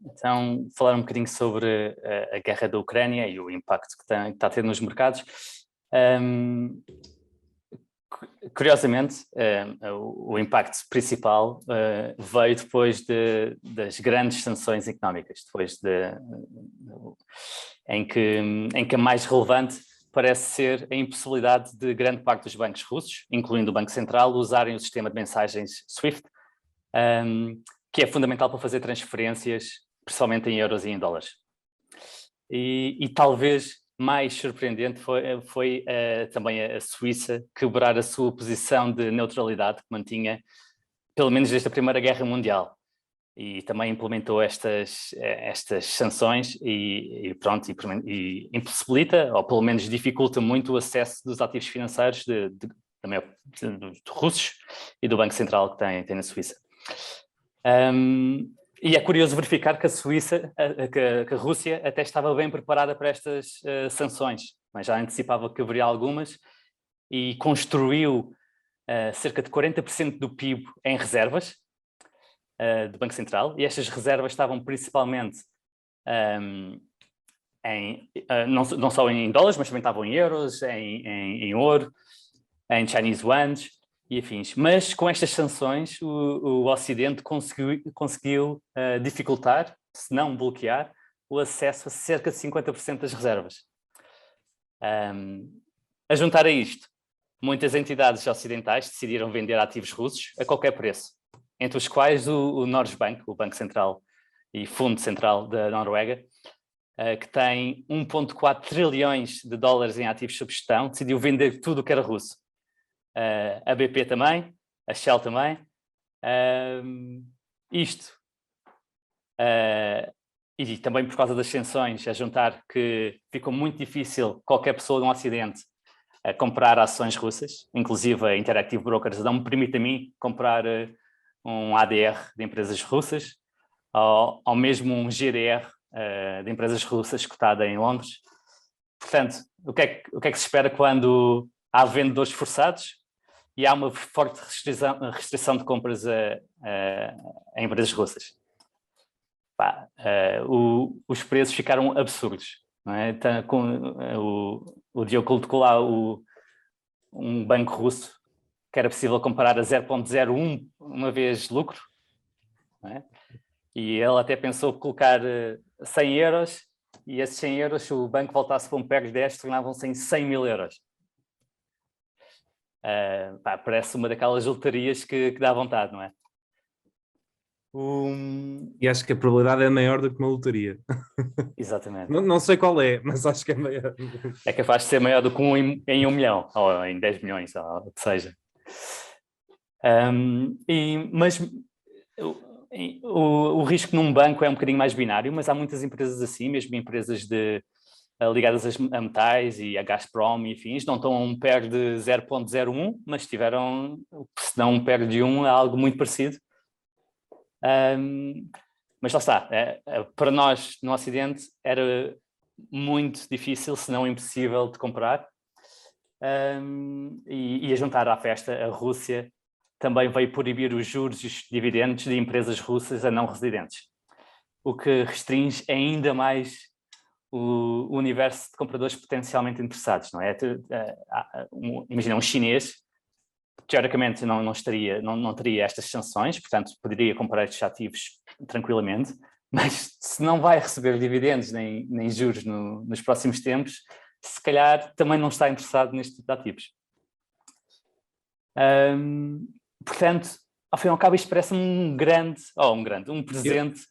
B: Então, falar um bocadinho sobre a guerra da Ucrânia e o impacto que está a ter nos mercados. Curiosamente, o impacto principal veio depois das grandes sanções económicas, em que a mais relevante parece ser a impossibilidade de grande parte dos bancos russos, incluindo o Banco Central, usarem o sistema de mensagens SWIFT, que é fundamental para fazer transferências, principalmente em euros e em dólares. E talvez mais surpreendente foi também a Suíça quebrar a sua posição de neutralidade que mantinha, pelo menos desde a Primeira Guerra Mundial. E também implementou estas sanções e impossibilita, ou pelo menos dificulta muito o acesso dos ativos financeiros dos russos e do Banco Central que tem na Suíça. E é curioso verificar que a Rússia até estava bem preparada para estas sanções, mas já antecipava que haveria algumas e construiu cerca de 40% do PIB em reservas do Banco Central, e estas reservas estavam principalmente não só em dólares, mas também estavam em euros, em ouro, em Chinese yuans e afins. Mas com estas sanções o Ocidente conseguiu dificultar, se não bloquear, o acesso a cerca de 50% das reservas. A juntar a isto, muitas entidades ocidentais decidiram vender ativos russos a qualquer preço, entre os quais o Norges-Bank, o Banco Central e Fundo Central da Noruega, que tem 1,4 trilhões de dólares em ativos sob gestão, decidiu vender tudo o que era russo. A BP também, a Shell também. E também por causa das sanções, a juntar que ficou muito difícil qualquer pessoa de um Ocidente a comprar ações russas, inclusive a Interactive Brokers não me permite a mim comprar um ADR de empresas russas, ou mesmo um GDR de empresas russas cotada em Londres. Portanto, o que é que se espera quando há vendedores forçados e há uma forte restrição de compras a empresas russas? Os preços ficaram absurdos. Não é? Então, o Diogo colocou lá um banco russo que era possível comparar a 0,01 uma vez lucro, não é? E ele até pensou colocar 100 euros e esses 100 euros, se o banco voltasse para um PEG 10, tornavam-se em 100 mil euros. Parece uma daquelas lotarias que dá vontade, não é?
C: E acho que a probabilidade é maior do que uma lotaria.
B: Exatamente.
C: Não sei qual é, mas acho que é maior.
B: É capaz de ser maior do que em 1 milhão, ou em 10 milhões, ou o que seja. Mas o risco num banco é um bocadinho mais binário, mas há muitas empresas assim, mesmo empresas ligadas a metais e a Gazprom e afins, não estão a um PER de 0,01, mas tiveram, se não um PER de 1, é algo muito parecido. Mas lá está, para nós no Ocidente era muito difícil, se não impossível, de comprar. E a juntar à festa, a Rússia também veio proibir os juros e os dividendos de empresas russas a não residentes, o que restringe ainda mais o universo de compradores potencialmente interessados, não é? Imagina um chinês, teoricamente não teria estas sanções, portanto poderia comprar estes ativos tranquilamente, mas se não vai receber dividendos nem juros nos próximos tempos, se calhar também não está interessado neste tipo de ativos. Portanto, ao fim e ao cabo, isto parece um presente.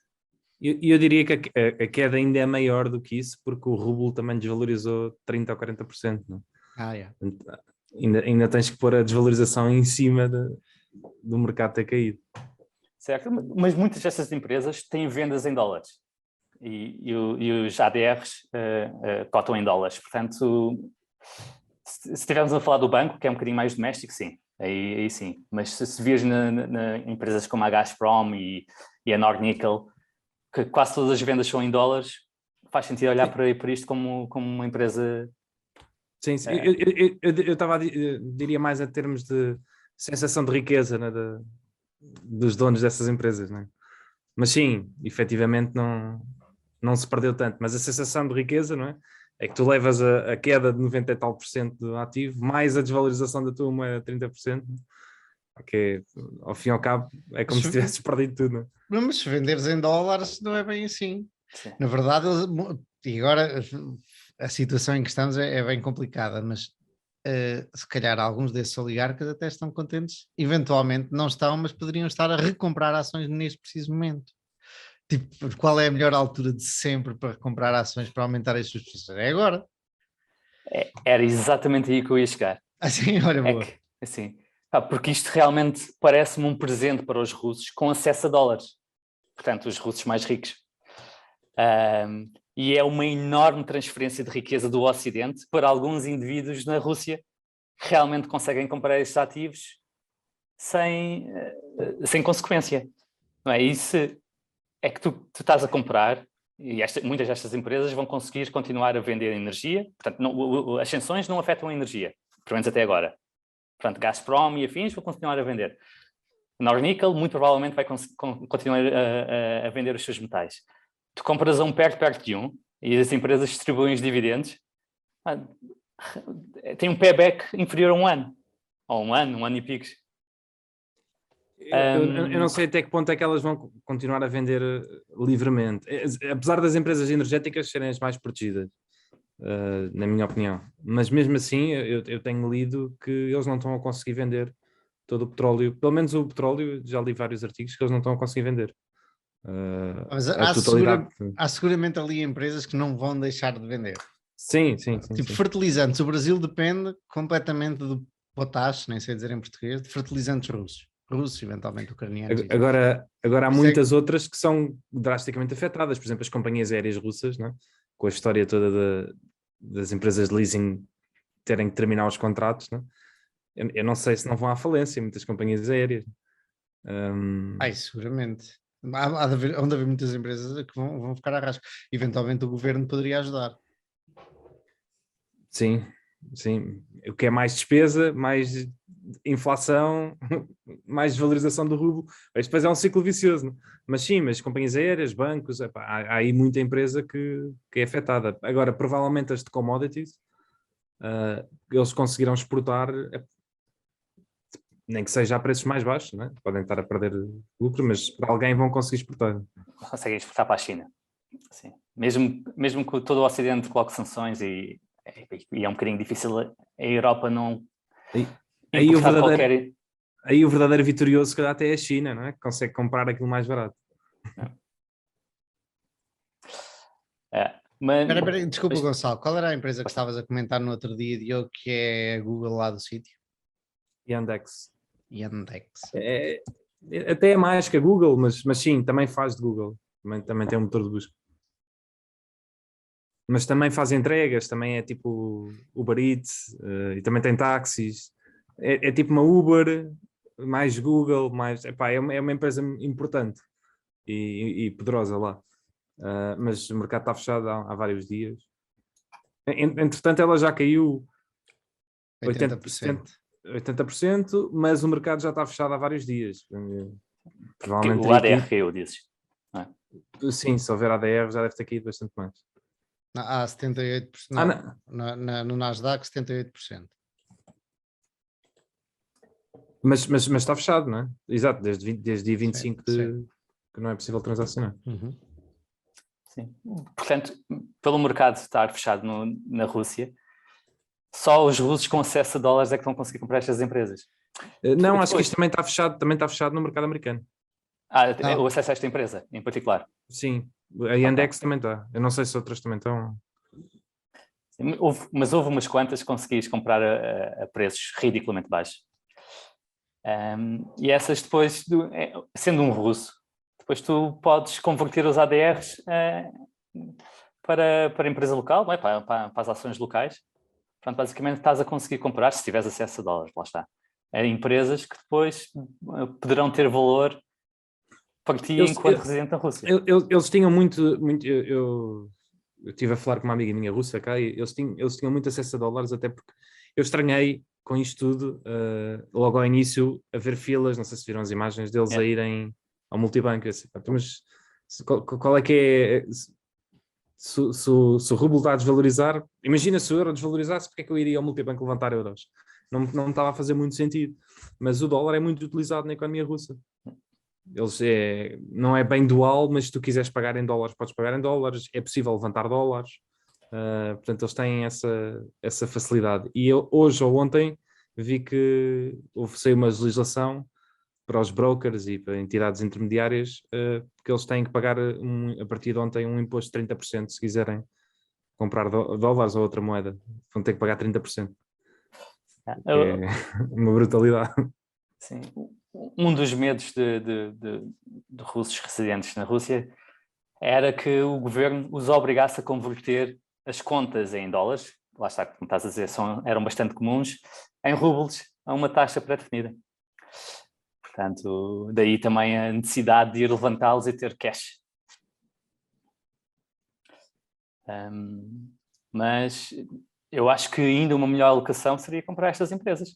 C: Eu diria que a queda ainda é maior do que isso, porque o rublo também desvalorizou 30% ou 40%. Não?
A: Yeah.
C: Ainda tens que pôr a desvalorização em cima do mercado ter caído.
B: Certo, mas muitas dessas empresas têm vendas em dólares e os ADRs cotam em dólares. Portanto, se estivermos a falar do banco, que é um bocadinho mais doméstico, sim, aí sim. Mas se vires na empresas como a Gazprom e a Nornickel, que quase todas as vendas são em dólares, faz sentido olhar para isto como uma empresa...
C: Sim, sim. Eu diria mais em termos de sensação de riqueza, né, dos donos dessas empresas, né? Mas sim, efetivamente não se perdeu tanto, mas a sensação de riqueza, não é? É que tu levas a queda de 90 e tal % do ativo, mais a desvalorização da tua moeda de 30%, porque ao fim e ao cabo é como se tivesses perdido tudo, não é?
A: Não, mas se venderes em dólares não é bem assim.
B: Sim.
A: Na verdade, e agora a situação em que estamos é bem complicada, mas se calhar alguns desses oligarcas até estão contentes, eventualmente não estão, mas poderiam estar a recomprar ações neste preciso momento. Tipo, qual é a melhor altura de sempre para comprar ações para aumentar as suas posições? É agora.
B: Era exatamente aí que eu ia chegar.
A: Assim, olha, boa.
B: Assim, porque isto realmente parece-me um presente para os russos com acesso a dólares. Portanto, os russos mais ricos. E é uma enorme transferência de riqueza do Ocidente para alguns indivíduos na Rússia que realmente conseguem comprar estes ativos sem consequência. Não é? Isso é que tu estás a comprar e muitas destas empresas vão conseguir continuar a vender energia. Portanto, as sanções não afetam a energia, pelo menos até agora. Portanto, Gazprom e afins vão continuar a vender. Nornickel muito provavelmente vai continuar a vender os seus metais. Tu compras a perto de um e as empresas distribuem os dividendos, tem um payback inferior a um ano. Ou um ano e pico.
C: Eu não sei até que ponto é que elas vão continuar a vender livremente. Apesar das empresas energéticas serem as mais protegidas, na minha opinião. Mas mesmo assim, eu tenho lido que eles não estão a conseguir vender todo o petróleo. Pelo menos o petróleo, já li vários artigos que eles não estão a conseguir vender.
A: Mas
C: a totalidade.
A: há seguramente ali empresas que não vão deixar de vender.
C: Sim.
A: Tipo, fertilizantes. O Brasil depende completamente do potash, nem sei dizer em português, de fertilizantes russos, eventualmente ucranianos.
C: Agora há muitas outras que são drasticamente afetadas. Por exemplo, as companhias aéreas russas, não é? Com a história toda das empresas de leasing terem que terminar os contratos, não é? Eu não sei se não vão à falência muitas companhias aéreas.
A: Seguramente. Há de haver muitas empresas que vão ficar a rasco. Eventualmente o governo poderia ajudar.
C: Sim. O que é mais despesa, mais inflação, mais desvalorização do rublo. Isto depois é um ciclo vicioso. Não? Mas companhias aéreas, bancos, há aí muita empresa que é afetada. Agora, provavelmente as de commodities, eles conseguirão exportar, nem que seja a preços mais baixos, não é? Podem estar a perder lucro, mas para alguém vão conseguir exportar.
B: Conseguem exportar para a China. Sim. Mesmo que todo o Ocidente coloque sanções e é um bocadinho difícil a Europa não importar qualquer...
C: Aí o verdadeiro vitorioso, se calhar, até é a China, não é? Que consegue comprar aquilo mais barato.
A: Espera, desculpa, Gonçalo, qual era a empresa que estavas a comentar no outro dia, Diogo, que é a Google lá do sítio?
C: Yandex.
A: Até
C: é mais que a Google, mas sim, também faz de Google. Também tem um motor de busca. Mas também faz entregas, também é tipo Uber Eats, e também tem táxis. É tipo uma Uber, mais Google, mais... é uma empresa importante e poderosa lá. Mas o mercado está fechado há vários dias. Entretanto, ela já caiu
A: 80%.
C: 80%, mas o mercado já está fechado há vários dias. Provavelmente
B: O ADR caiu, dizes.
C: sim, se houver ADR já deve ter caído bastante mais.
A: Há 78%. No Nasdaq, 78%.
C: Mas está fechado, não é? Exato, desde dia 25
A: sim.
C: que não é possível transacionar.
A: Uhum.
B: Sim. Portanto, pelo mercado estar fechado na Rússia, só os russos com acesso a dólares é que vão conseguir comprar estas empresas.
C: Não, acho que isto também está fechado no mercado americano.
B: O acesso a esta empresa, em particular.
C: Sim, a Yandex também está. Eu não sei se outras também estão.
B: Mas houve umas quantas que conseguis comprar a preços ridiculamente baixos. E essas depois, sendo um russo, depois tu podes converter os ADRs para a empresa local, para as ações locais. Portanto, basicamente estás a conseguir comprar, se tiveres acesso a dólares, lá está, a empresas que depois poderão ter valor para ti enquanto residente na Rússia.
C: Eles tinham muito eu estive a falar com uma amiga minha russa cá e eles tinham muito acesso a dólares, até porque eu estranhei com isto tudo, logo ao início, a ver filas, não sei se viram as imagens deles a irem ao multibanco. Assim, mas qual é que é... Se o rublo está a desvalorizar, imagina se o euro desvalorizasse, porque é que eu iria ao multibanco levantar euros? Não estava a fazer muito sentido. Mas o dólar é muito utilizado na economia russa. Não é bem dual, mas se tu quiseres pagar em dólares, podes pagar em dólares, é possível levantar dólares, portanto eles têm essa facilidade. E eu, hoje ou ontem, vi que saiu uma legislação para os brokers e para entidades intermediárias, que eles têm que pagar a partir de ontem um imposto de 30% se quiserem comprar dólares ou outra moeda, vão ter que pagar 30%. É uma brutalidade.
B: Sim. Um dos medos de russos residentes na Rússia era que o governo os obrigasse a converter as contas em dólares, lá está, como estás a dizer, eram bastante comuns, em rublos a uma taxa pré-definida. Portanto, daí também a necessidade de ir levantá-los e ter cash. Mas eu acho que ainda uma melhor alocação seria comprar estas empresas.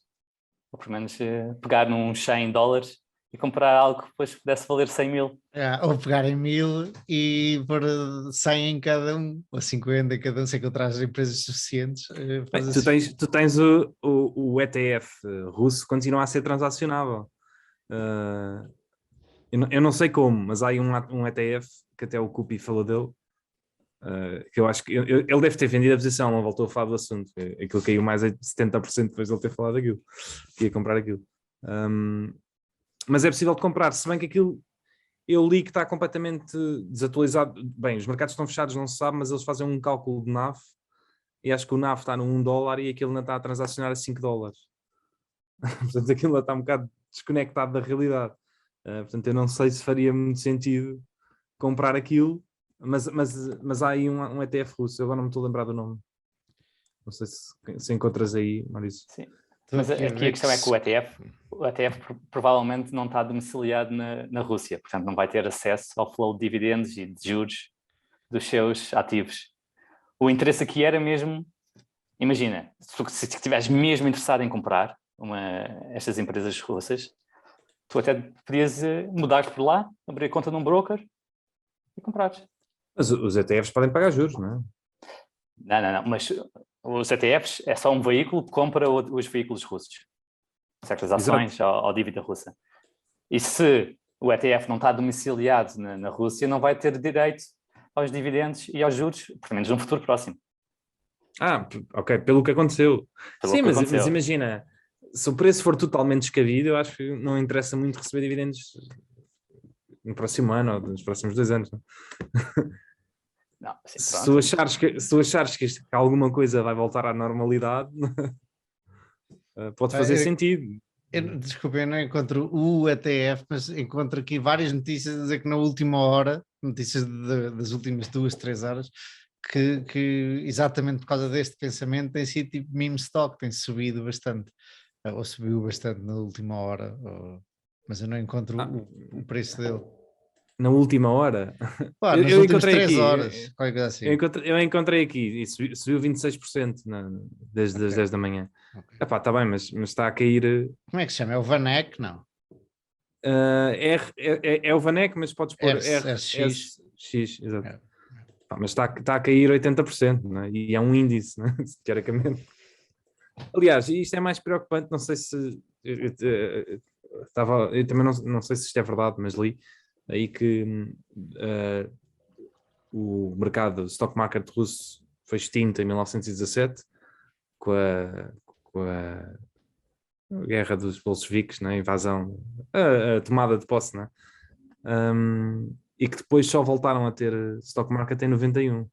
B: Ou pelo menos pegar num $100 e comprar algo que depois pudesse valer 100 mil.
A: Ou pegar em 1000 e pôr 100 em cada um, ou 50 em cada um, se encontrares empresas suficientes.
C: Tu tens o ETF russo, continua a ser transacionável. Eu não sei como, mas há aí um ETF que até o Cupi falou dele, que eu acho que ele deve ter vendido a posição, não voltou a falar do assunto. Aquilo caiu mais a 70% depois de ele ter falado daquilo, que ia comprar aquilo. Mas é possível de comprar, se bem que aquilo eu li que está completamente desatualizado. Bem, os mercados estão fechados, não se sabe, mas eles fazem um cálculo de NAV e acho que o NAV está no $1 e aquilo ainda está a transacionar a $5. Portanto, aquilo ainda está um bocado desconectado da realidade. Portanto, eu não sei se faria muito sentido comprar aquilo, mas há aí um ETF russo, eu agora não me estou a lembrar do nome. Não sei se encontras aí, Maurício.
B: Sim. Mas aqui a questão é que o ETF provavelmente não está domiciliado na Rússia, portanto não vai ter acesso ao flow de dividendos e de juros dos seus ativos. O interesse aqui era mesmo, imagina, se estiveres mesmo interessado em comprar estas empresas russas, tu até podias mudar por lá, abrir conta num broker e comprares.
C: Mas os ETFs podem pagar juros, não é?
B: Não, mas os ETFs é só um veículo que compra os veículos russos, certas ações ou dívida russa. E se o ETF não está domiciliado na Rússia, não vai ter direito aos dividendos e aos juros, pelo menos no futuro próximo.
C: Ok, pelo que aconteceu. Sim, mas imagina, se o preço for totalmente descabido, eu acho que não interessa muito receber dividendos no próximo ano ou nos próximos 2 anos. Não?
B: Não, assim,
C: se tu achares que alguma coisa vai voltar à normalidade, pode fazer sentido.
A: Desculpa, eu não encontro o ETF, mas encontro aqui várias notícias a dizer que na última hora, notícias das últimas 2, 3 horas, que exatamente por causa deste pensamento tem sido tipo meme stock, tem subido bastante, ou subiu bastante na última hora, mas eu não encontro o preço dele.
C: Na última hora?
A: Pá, nas
C: Eu
A: últimas
C: encontrei
A: 3
C: aqui,
A: horas, qualquer coisa assim.
C: eu encontrei aqui e subiu 26% desde as 10 da manhã.
A: Ok.
C: Epá, está bem, mas está a cair.
A: Como é que se chama? É o Vanek? Não.
C: É o Vanek, mas podes pôr
A: RSX.
C: RSX, exato.
A: É.
C: Pá, mas está a cair 80%, não é? E é um índice, não é? Teoricamente. Aliás, isto é mais preocupante, não sei se eu também não sei se isto é verdade, mas li aí que o mercado, o stock market russo foi extinto em 1917 com a guerra dos bolcheviques, né? A invasão, a tomada de posse, né? E que depois só voltaram a ter stock market em 91.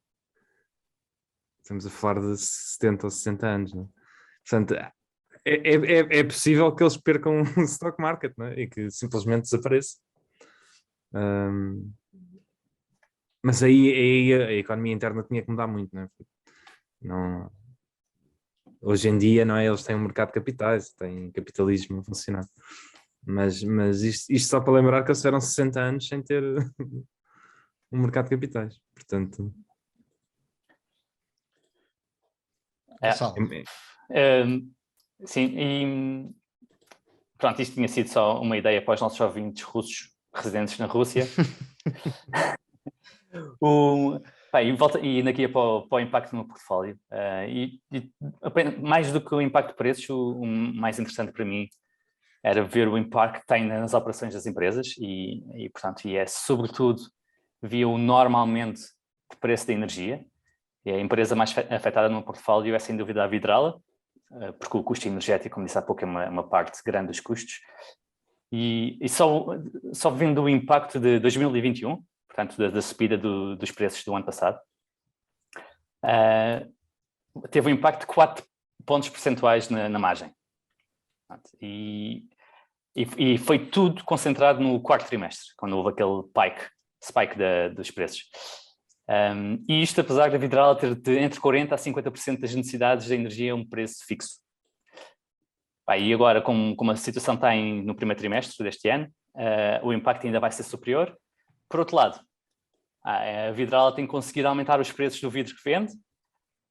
C: Estamos a falar de 70 ou 60 anos, né? Portanto, é possível que eles percam o stock market, né? E que simplesmente desapareça. Mas aí a economia interna tinha que mudar muito, né? Não, hoje em dia, não é? Eles têm um mercado de capitais, têm capitalismo a funcionar. Mas isto só para lembrar que eles tiveram 60 anos sem ter um mercado de capitais. Portanto,
A: Gonçalo.
B: Sim, e pronto, isto tinha sido só uma ideia para os nossos ouvintes russos residentes na Rússia. E indo aqui para o impacto no portfólio, mais do que o impacto de preços, o mais interessante para mim era ver o impacto que tem nas operações das empresas portanto, é sobretudo via o normalmente de preço da energia. E a empresa mais afetada no portfólio é sem dúvida a Vidrala, porque o custo energético, como disse há pouco, é uma parte grande dos custos. E só vendo o impacto de 2021, portanto, da subida dos preços do ano passado, teve um impacto de 4 pontos percentuais na margem. E foi tudo concentrado no quarto trimestre, quando houve aquele spike dos preços. E isto apesar da Vidrala ter entre 40% a 50% das necessidades de energia a um preço fixo. E agora, como a situação está no primeiro trimestre deste ano, o impacto ainda vai ser superior. Por outro lado, a Vidrala tem conseguido aumentar os preços do vidro que vende,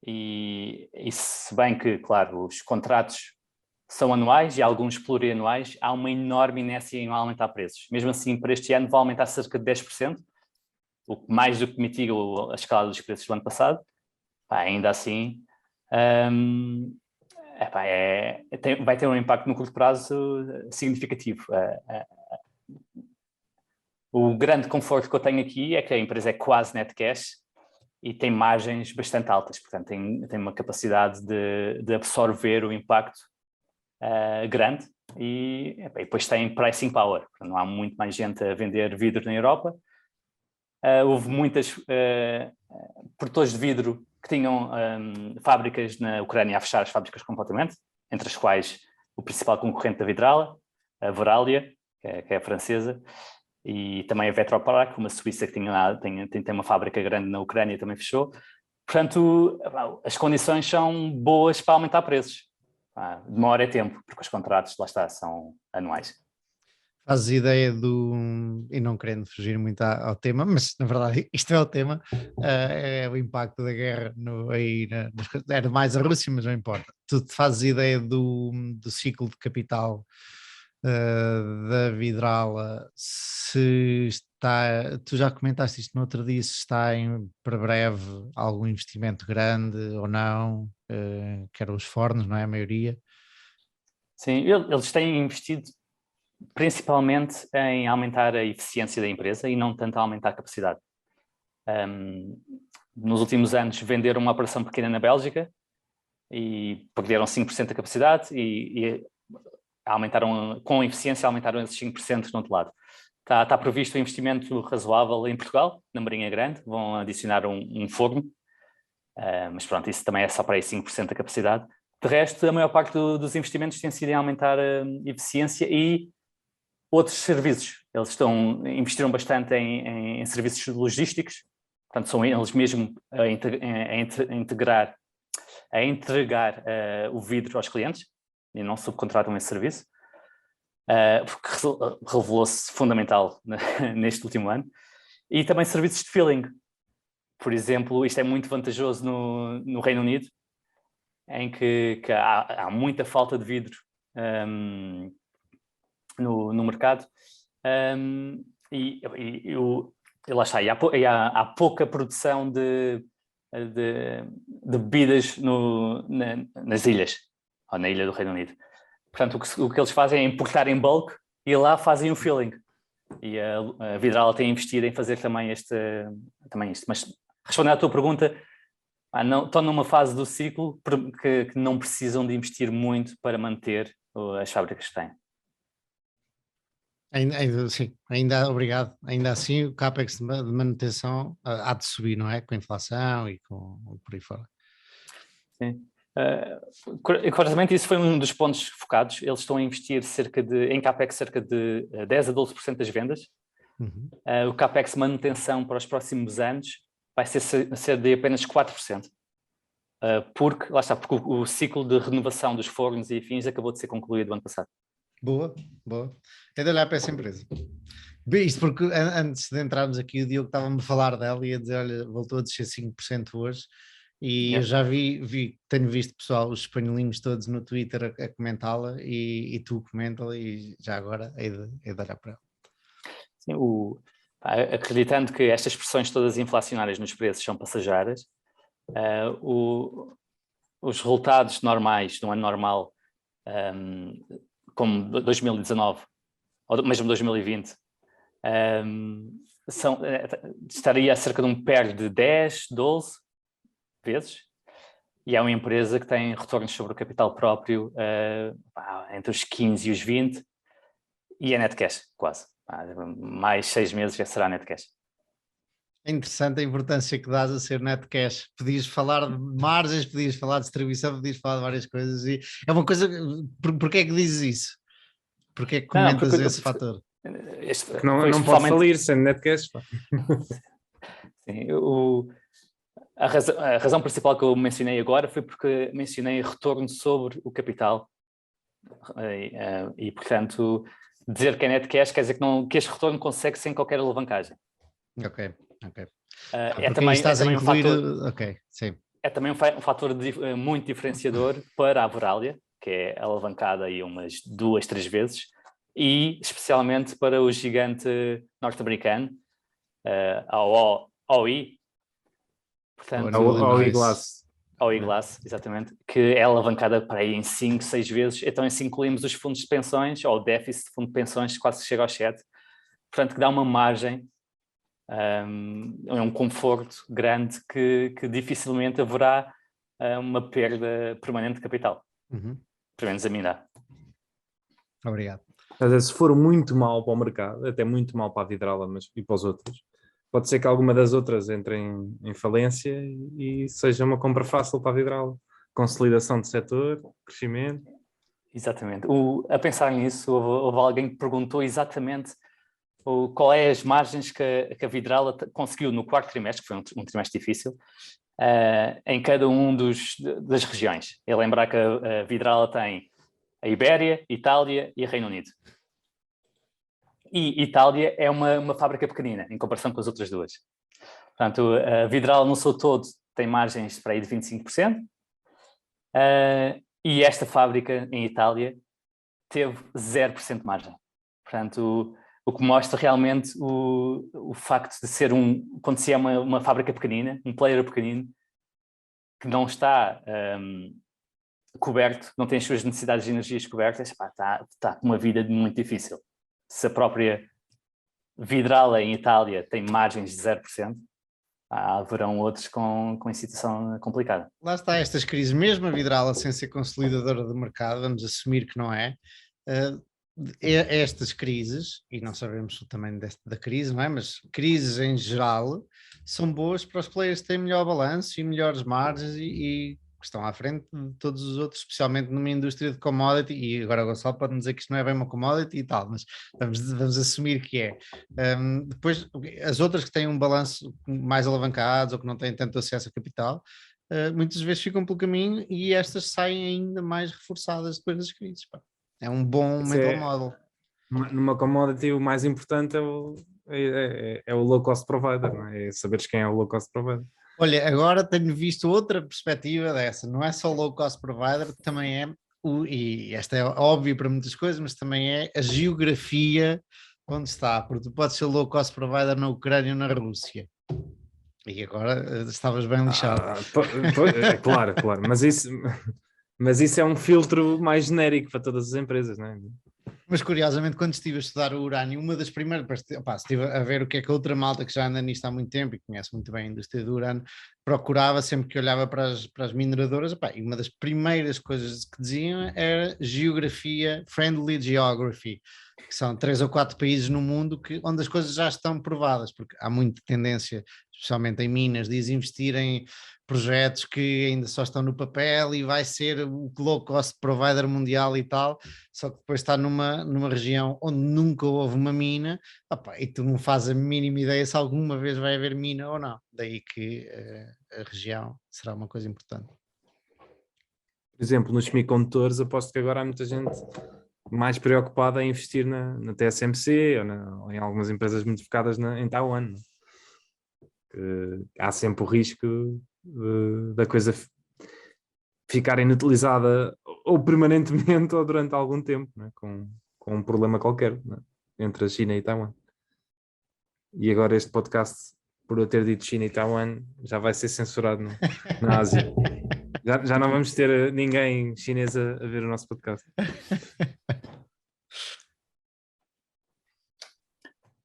B: e se bem que, claro, os contratos são anuais e alguns plurianuais, há uma enorme inércia em aumentar preços. Mesmo assim, para este ano vai aumentar cerca de 10%, o que mais do que mitiga a escalada dos preços do ano passado. Ainda assim, vai ter um impacto no curto prazo significativo. O grande conforto que eu tenho aqui é que a empresa é quase net cash e tem margens bastante altas, portanto tem uma capacidade de absorver o impacto grande e depois tem pricing power, portanto, não há muito mais gente a vender vidro na Europa. Houve muitas produtores de vidro que tinham fábricas na Ucrânia a fechar as fábricas completamente, entre as quais o principal concorrente da Vidrala, a Verallia, que é a francesa, e também a Vetropack, uma suíça que tem uma fábrica grande na Ucrânia, também fechou. Portanto, as condições são boas para aumentar preços. Demora tempo, porque os contratos, lá está, são anuais.
A: Fazes ideia e não querendo fugir muito ao tema, mas na verdade isto é o tema, é o impacto da guerra era mais a Rússia, mas não importa. Tu fazes ideia do ciclo de capital da Vidrala, se está, tu já comentaste isto no outro dia, se está para breve algum investimento grande ou não, que eram os fornos, não é a maioria?
B: Sim, eles têm investido principalmente em aumentar a eficiência da empresa e não tanto a aumentar a capacidade. Nos últimos anos venderam uma operação pequena na Bélgica e perderam 5% da capacidade e aumentaram, com eficiência, aumentaram esses 5% no outro lado. Está previsto um investimento razoável em Portugal, na Marinha Grande, vão adicionar um forno, mas pronto, isso também é só para aí 5% da capacidade. De resto, a maior parte dos investimentos tem sido em aumentar a eficiência e outros serviços. Eles investiram bastante em serviços logísticos, portanto são eles mesmo a entregar o vidro aos clientes e não subcontratam esse serviço, porque revelou-se fundamental neste último ano. E também serviços de filling. Por exemplo, isto é muito vantajoso no Reino Unido, em que há muita falta de vidro no mercado, e lá está, há pouca produção de bebidas nas ilhas, ou na ilha do Reino Unido. Portanto, o que eles fazem é importar em bulk e lá fazem o filling. E a Vidrala tem investido em fazer também isto. Mas, respondendo à tua pergunta, estão numa fase do ciclo que não precisam de investir muito para manter as fábricas que têm.
A: Sim, obrigado. Ainda assim, o CAPEX de manutenção há de subir, não é? Com a inflação e por aí fora.
B: Sim. Curiosamente, isso foi um dos pontos focados. Eles estão a investir em CAPEX cerca de 10 a 12% das vendas.
A: Uhum.
B: O CAPEX manutenção para os próximos anos vai ser de apenas 4%. Porque o ciclo de renovação dos fornos e afins acabou de ser concluído no ano passado.
A: Boa. É de olhar para essa empresa. Isto porque antes de entrarmos aqui, o Diogo estava-me a falar dela e a dizer, olha, voltou a descer 5% hoje. E eu já tenho visto, pessoal, os espanholinhos todos no Twitter a comentá-la e tu comenta-la e já agora é de olhar para ela.
B: Sim, acreditando que estas pressões todas inflacionárias nos preços são passageiras, os resultados normais de um ano normal, como 2019 ou mesmo 2020, estaria a cerca de um PER de 10, 12 vezes, e é uma empresa que tem retornos sobre o capital próprio entre os 15 e os 20, e é net cash, quase. Mais 6 meses já será net cash.
A: É interessante a importância que dás a ser net cash. Podias falar de margens, podias falar de distribuição, podias falar de várias coisas. E é uma coisa. Porquê é que dizes isso? Porquê é que comentas esse fator?
C: Não pode falir sem net cash.
B: Sim, a razão principal que eu mencionei agora foi porque mencionei retorno sobre o capital. E portanto, dizer que é net cash quer dizer que este retorno consegue sem qualquer alavancagem.
A: Ok.
B: É também um fator.
A: Ok, sim.
B: É também um fator muito diferenciador para a Verallia, que é alavancada aí umas 2, 3 vezes, e especialmente para o gigante norte-americano, a OI.
C: Portanto, OI Glass.
B: OI Glass, exatamente, que é alavancada para aí em 5, 6 vezes. Então, assim incluímos os fundos de pensões, ou o déficit de fundo de pensões, quase chega ao 7. Portanto, que dá uma margem, é um conforto grande que dificilmente haverá uma perda permanente de capital.
A: Uhum.
B: Pelo menos a mim dá.
A: Obrigado.
C: Mas se for muito mal para o mercado, até muito mal para a Vidrala e para os outros, pode ser que alguma das outras entre em falência e seja uma compra fácil para a Vidrala. Consolidação de setor, crescimento.
B: Exatamente. A pensar nisso, houve alguém que perguntou exatamente qual é as margens que a Vidrala conseguiu no quarto trimestre, que foi um trimestre difícil, em cada um das regiões. É lembrar que a Vidrala tem a Ibéria, Itália e Reino Unido. E Itália é uma fábrica pequenina, em comparação com as outras duas. Portanto, a Vidrala no seu todo tem margens para aí de 25%, e esta fábrica em Itália teve 0% de margem. Portanto, o que mostra realmente o facto de ser quando se é uma fábrica pequenina, um player pequenino, que não está coberto, não tem as suas necessidades de energias cobertas, está com uma vida muito difícil. Se a própria Vidrala em Itália tem margens de 0%, haverão outros com situação complicada.
A: Lá está estas crises, mesmo a Vidrala sem ser consolidadora de mercado, vamos assumir que não é, estas crises, e não sabemos o tamanho da crise, não é? Mas crises em geral são boas para os players que têm melhor balanço e melhores margens e estão à frente de todos os outros, especialmente numa indústria de commodity, e agora o Gonçalo pode dizer que isto não é bem uma commodity e tal, mas vamos assumir que é. Depois, as outras que têm um balanço mais alavancado ou que não têm tanto acesso a capital, muitas vezes ficam pelo caminho e estas saem ainda mais reforçadas depois das crises. É um bom mental model.
C: Numa commodity o mais importante é o low cost provider, não é? É saberes quem é o low cost provider.
A: Olha, agora tenho visto outra perspectiva dessa, não é só low cost provider, também é, e esta é óbvio para muitas coisas, mas também é a geografia onde está, porque tu podes ser low cost provider na Ucrânia ou na Rússia. E agora estavas bem lixado.
C: Claro, mas isso é um filtro mais genérico para todas as empresas, não é?
A: Mas curiosamente, quando estive a estudar o urânio, uma das primeiras, opá, estive a ver o que é que a outra malta que já anda nisto há muito tempo e conhece muito bem a indústria do urânio, procurava sempre que olhava para as mineradoras, opá, e uma das primeiras coisas que diziam era geografia, friendly geography, que são 3 ou 4 países no mundo onde as coisas já estão provadas, porque há muita tendência, especialmente em Minas, de investir em projetos que ainda só estão no papel e vai ser o low cost provider mundial e tal, só que depois está numa região onde nunca houve uma mina, opa, e tu não fazes a mínima ideia se alguma vez vai haver mina ou não, daí que a região será uma coisa importante.
C: Por exemplo, nos semicondutores, aposto que agora há muita gente mais preocupada em investir na TSMC ou em algumas empresas muito focadas em Taiwan. Há sempre o risco da coisa ficar inutilizada ou permanentemente ou durante algum tempo, né? com um problema qualquer, né? Entre a China e Taiwan. E agora este podcast, por eu ter dito China e Taiwan, já vai ser censurado na Ásia. Já não vamos ter ninguém chinês a ver o nosso podcast.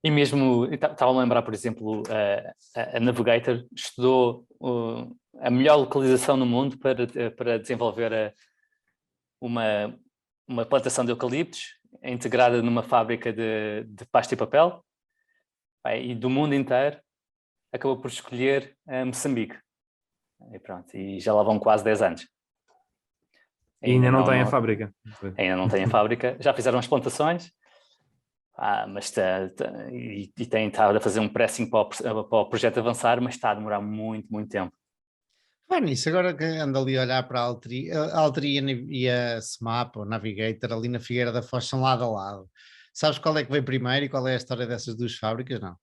B: E mesmo, estava a lembrar, por exemplo, a Navigator estudou a melhor localização no mundo para desenvolver uma plantação de eucaliptos integrada numa fábrica de pasta e papel, e do mundo inteiro acabou por escolher Moçambique. E pronto, e já lá vão quase 10 anos.
C: E ainda não tem a fábrica.
B: Ainda não tem a fábrica, já fizeram as plantações, mas tem estado a fazer um pressing para o projeto avançar, mas está a demorar muito, muito tempo.
A: Nisso, agora que ando ali a olhar para a Altri e a SMAP, ou Navigator, ali na Figueira da Foz, são lado a lado. Sabes qual é que veio primeiro e qual é a história dessas duas fábricas? Não.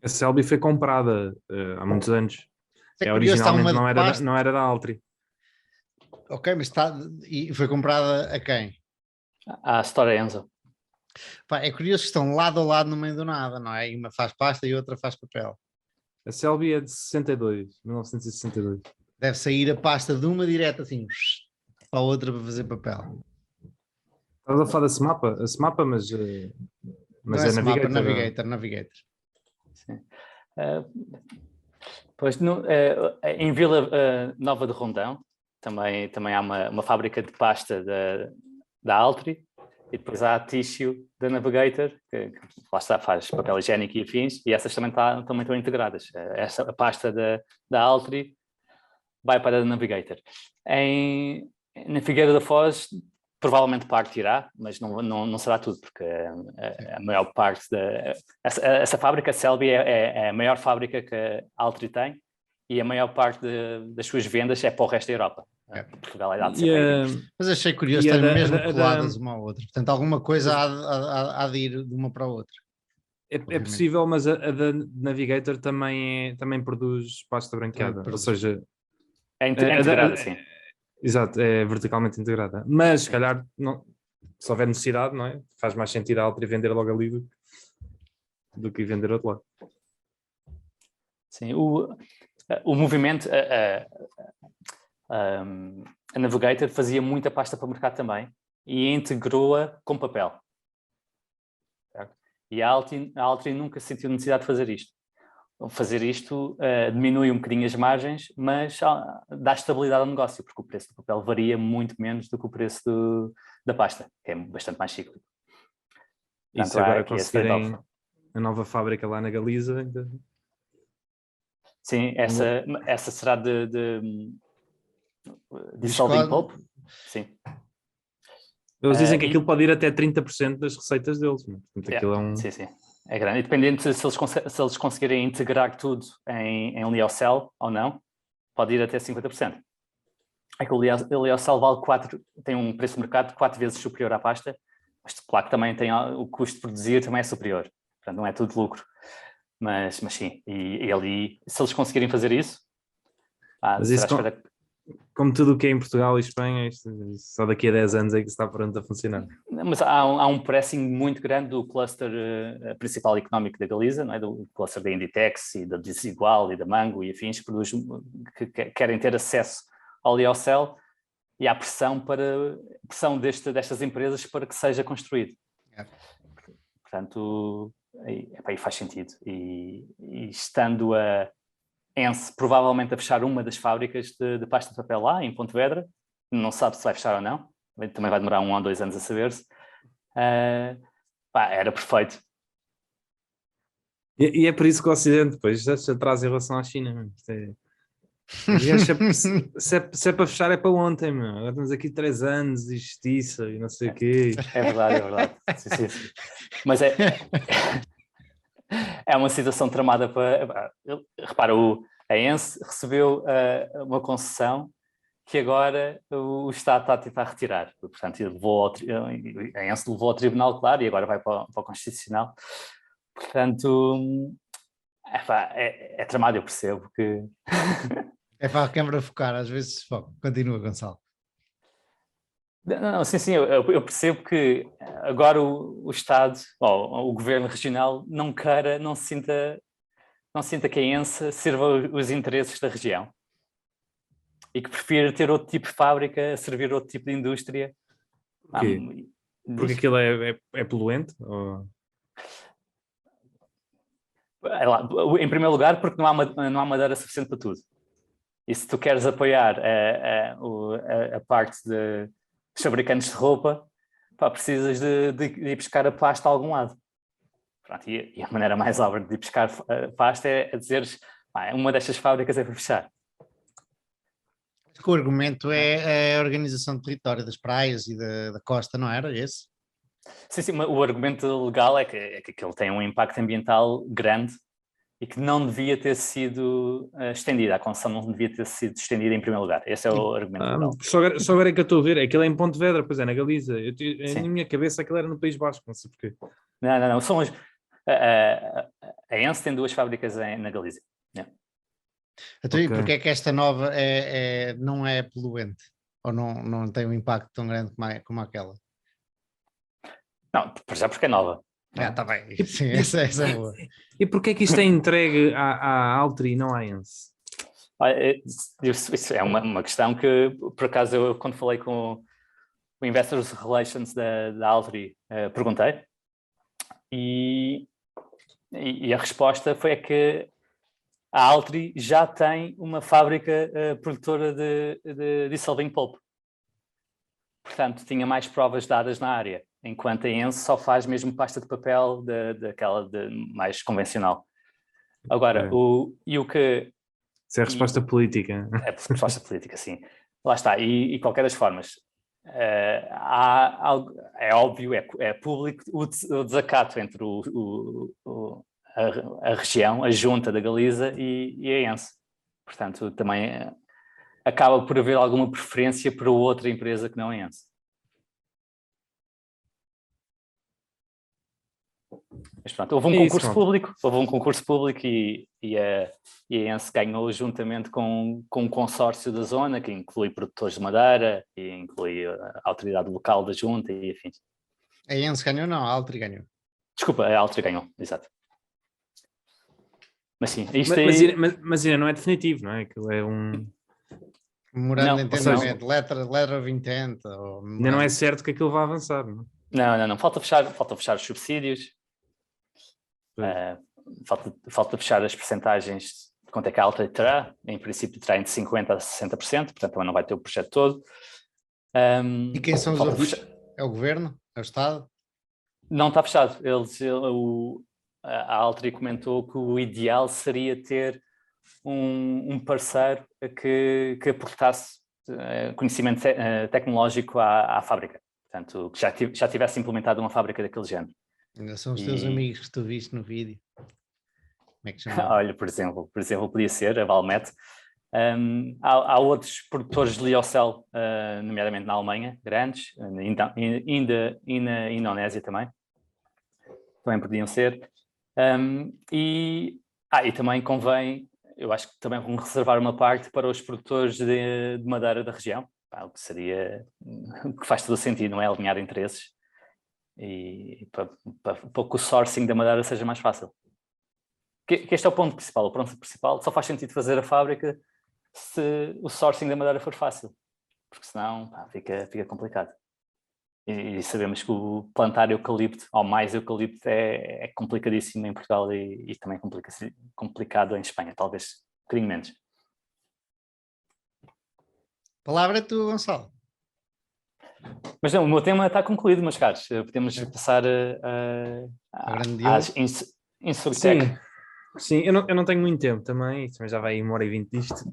C: A Selby foi comprada há muitos anos. Originalmente não era da Altri.
A: Ok, mas e foi comprada a quem?
B: A Stora Enso.
A: É curioso que estão lado a lado no meio do nada, não é? E uma faz pasta e outra faz papel.
C: A Selby é de 1962.
A: Deve sair a pasta de uma direta assim para a outra para fazer papel.
C: Estás a falar da SMAPA? A SMAPA, mas
A: é Navigator.
B: Sim. Pois em Vila Nova de Rondão também há uma fábrica de pasta da Altri, e depois há a Tissue da Navigator, que lá está, faz papel higiênico e afins, e essas também estão integradas. A pasta da Altri vai para a Navigator. Na Figueira da Foz, provavelmente parte irá, mas não será tudo, porque a maior parte essa fábrica, a Selby, é a maior fábrica que a Altri tem, e a maior parte das suas vendas é para o resto da Europa. Portugal é
A: mas achei curioso, estarem mesmo coladas uma à outra. Portanto, alguma coisa há de ir de uma para a outra.
C: É possível, mas a da Navigator também produz pasta branqueada. Ou seja,
B: é integrada, sim.
C: Exato, é verticalmente integrada. Mas, se calhar, se houver necessidade, não é? Faz mais sentido a Altri vender logo ali do que vender outro lado.
B: Sim, o movimento, a Navigator fazia muita pasta para o mercado também e integrou-a com papel. Certo? E a Altri nunca sentiu necessidade de fazer isto. Fazer isto diminui um bocadinho as margens, mas dá estabilidade ao negócio, porque o preço do papel varia muito menos do que o preço da pasta, que é bastante mais cíclico.
C: E se agora conseguirem a nova fábrica lá na Galiza... Ainda...
B: Sim, essa será de dissolving pulp. Sim.
C: Eles dizem que aquilo pode ir até 30% das receitas deles. Portanto, aquilo
B: Sim, sim. É grande. E dependendo se eles conseguirem integrar tudo em Lyocell ou não, pode ir até 50%. É que o Lyocell tem um preço de mercado 4 vezes superior à pasta, Mas claro que também tem o custo de produzir também é superior, portanto não é tudo lucro. Mas sim, e ali, se eles conseguirem fazer isso,
C: Mas isso, como tudo o que é em Portugal e Espanha, isto só daqui a 10 anos é que está pronto a funcionar.
B: Mas há um pressing muito grande do cluster principal económico da Galiza, não é? Do cluster da Inditex e da Desigual e da Mango e afins, que querem ter acesso ao Liocel, e há pressão destas empresas para que seja construído. Portanto, aí faz sentido. E estando a Ence provavelmente a fechar uma das fábricas de pasta de papel lá, em Pontevedra, não sabe se vai fechar ou não, também vai demorar 1 ou 2 anos a saber-se, era perfeito.
C: E é por isso que o Ocidente depois já se atrasa em relação à China. Se é para fechar, é para ontem, meu. Agora estamos aqui 3 anos de justiça e não sei o quê.
B: É verdade. Sim. Mas é uma situação tramada para... Repara, a Ence recebeu uma concessão que agora o Estado está a tentar retirar. Portanto, a Ence levou ao Tribunal, claro, e agora vai para o Constitucional. Portanto, é tramado, eu percebo que...
A: É para a câmara focar, às vezes se foca. Continua, Gonçalo.
B: Não, sim, eu percebo que agora o Estado, o Governo Regional, não sinta que a Ence sirva os interesses da região e que prefira ter outro tipo de fábrica, servir outro tipo de indústria.
C: Porquê? Porque aquilo é poluente? Ou...
B: Em primeiro lugar, porque não há madeira suficiente para tudo. E se tu queres apoiar a parte dos fabricantes de roupa, precisas de ir buscar a pasta a algum lado. Pronto, e a maneira mais óbvia de ir buscar pasta é dizeres uma destas fábricas é para fechar.
A: O argumento é a organização do território das praias e da costa, não era esse?
B: Sim, o argumento legal é que aquilo tem um impacto ambiental grande e que não devia ter sido estendida, a concessão não devia ter sido estendida em primeiro lugar. Esse é o argumento legal.
C: Só agora é que eu estou a ver, aquilo é em Pontevedra, pois é, na Galiza. Na minha cabeça aquilo era no País Basco, não sei porquê.
B: Não, são a Ence tem 2 fábricas na Galiza.
A: Então, okay. E porque é que esta nova não é poluente? Ou não tem um impacto tão grande como aquela?
B: Não, já porque é nova.
A: Está bem. Sim, essa é boa.
C: E porquê é que isto é entregue à Altri e não à Ence?
B: Isso é uma questão que, por acaso, eu quando falei com o Investors Relations da Altri, perguntei. E a resposta foi que a Altri já tem uma fábrica produtora de dissolving pulp. Portanto, tinha mais provas dadas na área, enquanto a Ence só faz mesmo pasta de papel daquela mais convencional. Agora, o que...
C: Isso é a resposta política.
B: É a resposta política, sim. Lá está, e qualquer das formas, é óbvio, é público o desacato entre a região, a junta da Galiza e a Ence. Portanto, também acaba por haver alguma preferência para outra empresa que não a Ence. Mas pronto, houve um concurso público e a Ence ganhou juntamente com um consórcio da zona, que inclui produtores de madeira e inclui a autoridade local da junta e afins.
A: A Ence ganhou, não, a Altri ganhou.
B: Desculpa, a Altri ganhou, exato. Mas sim, isto
C: mas ainda não é definitivo, não é? Aquilo é um...
A: Memorando de entendimento, letter of intent.
C: Ainda não é certo que aquilo vai avançar, não?
B: Não, falta fechar os subsídios, falta fechar as percentagens de quanto é que a Altri terá, em princípio terá entre 50% a 60%, portanto também não vai ter o projeto todo.
A: E quem são os outros? É o Governo? É o Estado?
B: Não está fechado. A Altri comentou que o ideal seria ter um parceiro que aportasse conhecimento tecnológico à fábrica. Portanto, que já tivesse implementado uma fábrica daquele género.
A: Ainda são os teus amigos que tu viste no vídeo. Como é que chama?
B: Olha, por exemplo, podia ser a Valmet, Há outros produtores de liocell, nomeadamente na Alemanha, grandes, e na Indonésia também podiam ser. E também convém, eu acho que também vão reservar uma parte para os produtores de madeira da região, o que seria, que faz todo o sentido, não é? Alinhar interesses e para que o sourcing da madeira seja mais fácil. Que este é o ponto principal. O ponto principal, só faz sentido fazer a fábrica se o sourcing da madeira for fácil, porque senão fica complicado. E sabemos que o plantar eucalipto, ou mais eucalipto, é complicadíssimo em Portugal e também complicado em Espanha, talvez um bocadinho menos.
A: Palavra é tua, Gonçalo.
B: Mas não, o meu tema está concluído, meus caros. Podemos passar às Insurtech.
C: Sim, eu não tenho muito tempo também já vai 1h20 disto.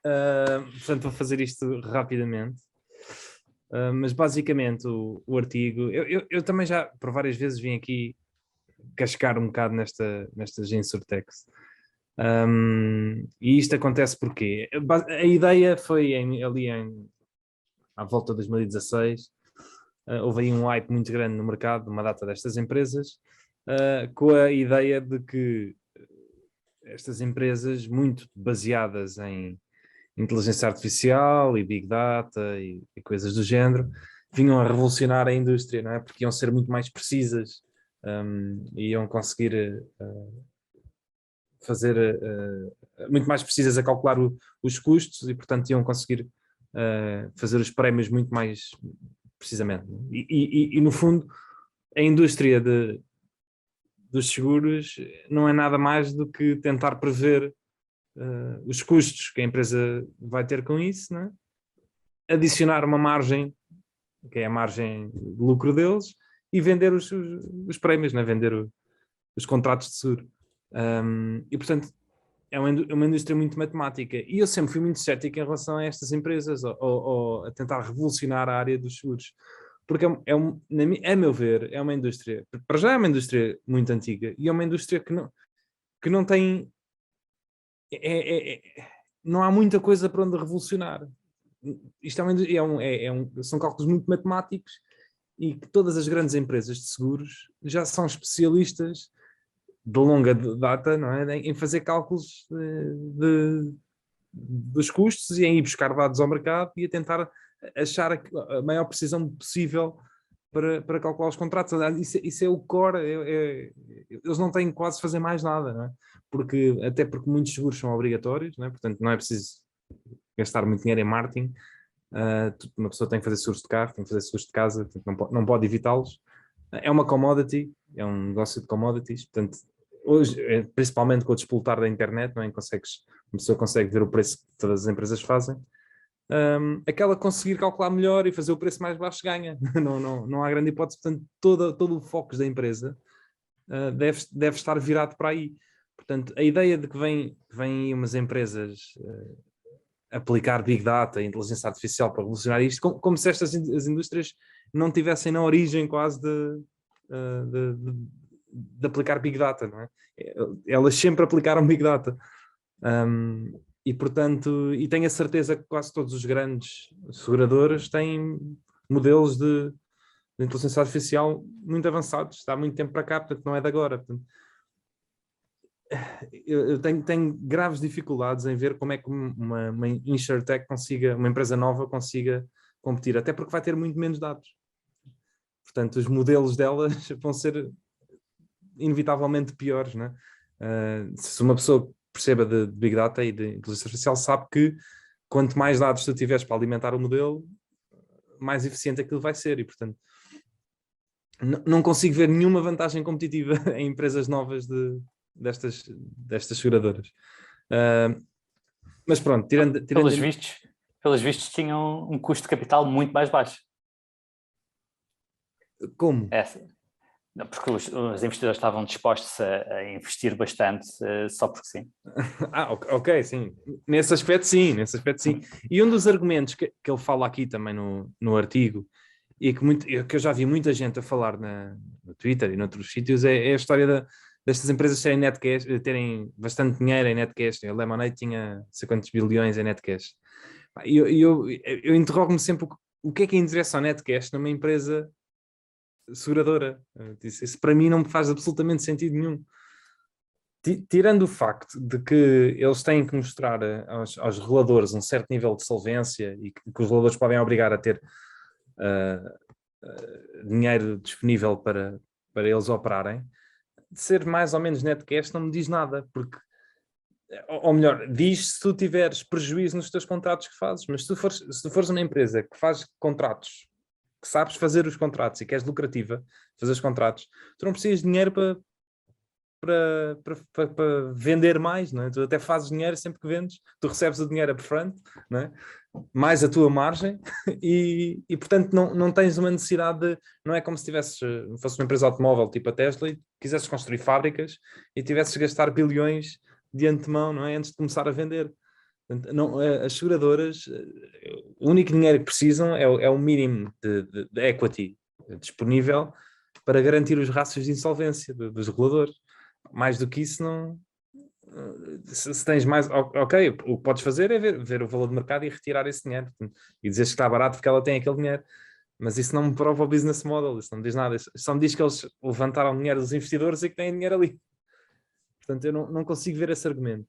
C: Portanto, vou fazer isto rapidamente. Mas basicamente o artigo, eu também já por várias vezes vim aqui cascar um bocado nestas Insurtechs. E isto acontece porque a ideia foi à volta de 2016, houve aí um hype muito grande no mercado de uma data destas empresas, com a ideia de que estas empresas muito baseadas em inteligência artificial e big data e coisas do género vinham a revolucionar a indústria, não é? Porque iam ser muito mais precisas, e iam conseguir fazer muito mais precisas a calcular os custos e, portanto, iam conseguir fazer os prémios muito mais precisamente. E no fundo, a indústria dos seguros não é nada mais do que tentar prever os custos que a empresa vai ter com isso, não é? Adicionar uma margem, que é a margem de lucro deles, e vender os prémios, não é? Vender os contratos de seguro. E, portanto, é uma indústria muito matemática. E eu sempre fui muito cético em relação a estas empresas, ou a tentar revolucionar a área dos seguros. Porque, a meu ver, é uma indústria... Para já é uma indústria muito antiga, e é uma indústria que não tem... não há muita coisa para onde revolucionar. Isto são cálculos muito matemáticos, e que todas as grandes empresas de seguros já são especialistas de longa data, não é? Em fazer cálculos dos custos e em ir buscar dados ao mercado e a tentar achar a maior precisão possível para calcular os contratos. Isso é o core, eles não têm quase de fazer mais nada, não é? Até porque muitos seguros são obrigatórios, não é? Portanto não é preciso gastar muito dinheiro em marketing. Uma pessoa tem que fazer seguros de carro, tem que fazer seguros de casa, portanto, não pode evitá-los. É uma commodity, é um negócio de commodities, portanto, hoje, principalmente com o despoltar da internet, não é? Uma pessoa consegue ver o preço que todas as empresas fazem. Aquela conseguir calcular melhor e fazer o preço mais baixo ganha. Não há grande hipótese, portanto, todo o foco da empresa deve estar virado para aí. Portanto, a ideia de que vêm umas empresas aplicar Big Data, inteligência artificial para revolucionar isto, como se as indústrias não tivessem na origem quase de aplicar Big Data, não é? Elas sempre aplicaram Big Data. E, portanto, tenho a certeza que quase todos os grandes seguradoras têm modelos de inteligência artificial muito avançados, está há muito tempo para cá, portanto não é de agora. Portanto, eu tenho graves dificuldades em ver como é que uma Insurtech uma empresa nova consiga competir, até porque vai ter muito menos dados. Portanto, os modelos delas vão ser inevitavelmente piores, não é? Se uma pessoa perceba de Big Data e de inteligência artificial, sabe que quanto mais dados tu tiveres para alimentar o modelo, mais eficiente aquilo vai ser. E, portanto, não consigo ver nenhuma vantagem competitiva em empresas novas destas seguradoras. Mas pronto, tirando
B: pelos vistos tinham um custo de capital muito mais baixo.
C: Como?
B: Porque os investidores estavam dispostos a investir bastante só porque sim.
C: Ok, sim. Nesse aspecto sim. E um dos argumentos que ele fala aqui também no artigo, e que eu já vi muita gente a falar no Twitter e noutros sítios, é a história da destas empresas terem net cash, terem bastante dinheiro em net cash. A Lemonade tinha não sei quantos bilhões em net cash. E eu interrogo-me sempre o que é interessa ao net cash numa empresa seguradora. Isso para mim não me faz absolutamente sentido nenhum. Tirando o facto de que eles têm que mostrar aos reguladores um certo nível de solvência e que os reguladores podem obrigar a ter dinheiro disponível para eles operarem, de ser mais ou menos net cash não me diz nada, porque, ou melhor, diz se tu tiveres prejuízo nos teus contratos que fazes, mas se tu fores uma empresa que faz contratos, que sabes fazer os contratos e que és lucrativa, fazer os contratos, tu não precisas de dinheiro para vender mais, não é? Tu até fazes dinheiro sempre que vendes, tu recebes o dinheiro upfront, não é? Mais a tua margem e portanto não tens uma necessidade de, não é como se fosse uma empresa automóvel tipo a Tesla e quisesses construir fábricas e tivesses de gastar bilhões de antemão, não é? Antes de começar a vender. Portanto, as seguradoras, o único dinheiro que precisam é o mínimo de equity disponível para garantir os rácios de insolvência dos reguladores. Mais do que isso, não. Se tens mais. Ok, o que podes fazer é ver o valor de mercado e retirar esse dinheiro. E dizer que está barato porque ela tem aquele dinheiro. Mas isso não me prova o business model, isso não me diz nada. Isso só me diz que eles levantaram dinheiro dos investidores e que têm dinheiro ali. Portanto, eu não consigo ver esse argumento.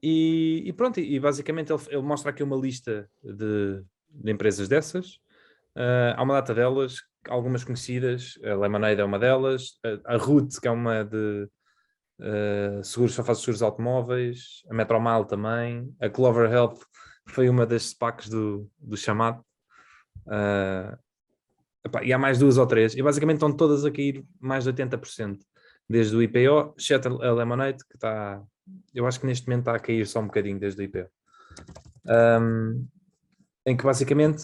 C: E pronto, e basicamente ele mostra aqui uma lista de empresas dessas. Há uma data delas, algumas conhecidas, a Lemonade é uma delas, a Root, que é uma de seguros, só faz seguros automóveis, a Metromile também, a Clover Health foi uma das SPACs do chamado, e há mais 2 ou 3, e basicamente estão todas a cair mais de 80%, desde o IPO, exceto a Lemonade, que está, eu acho que neste momento está a cair só um bocadinho desde o IPO. Em que basicamente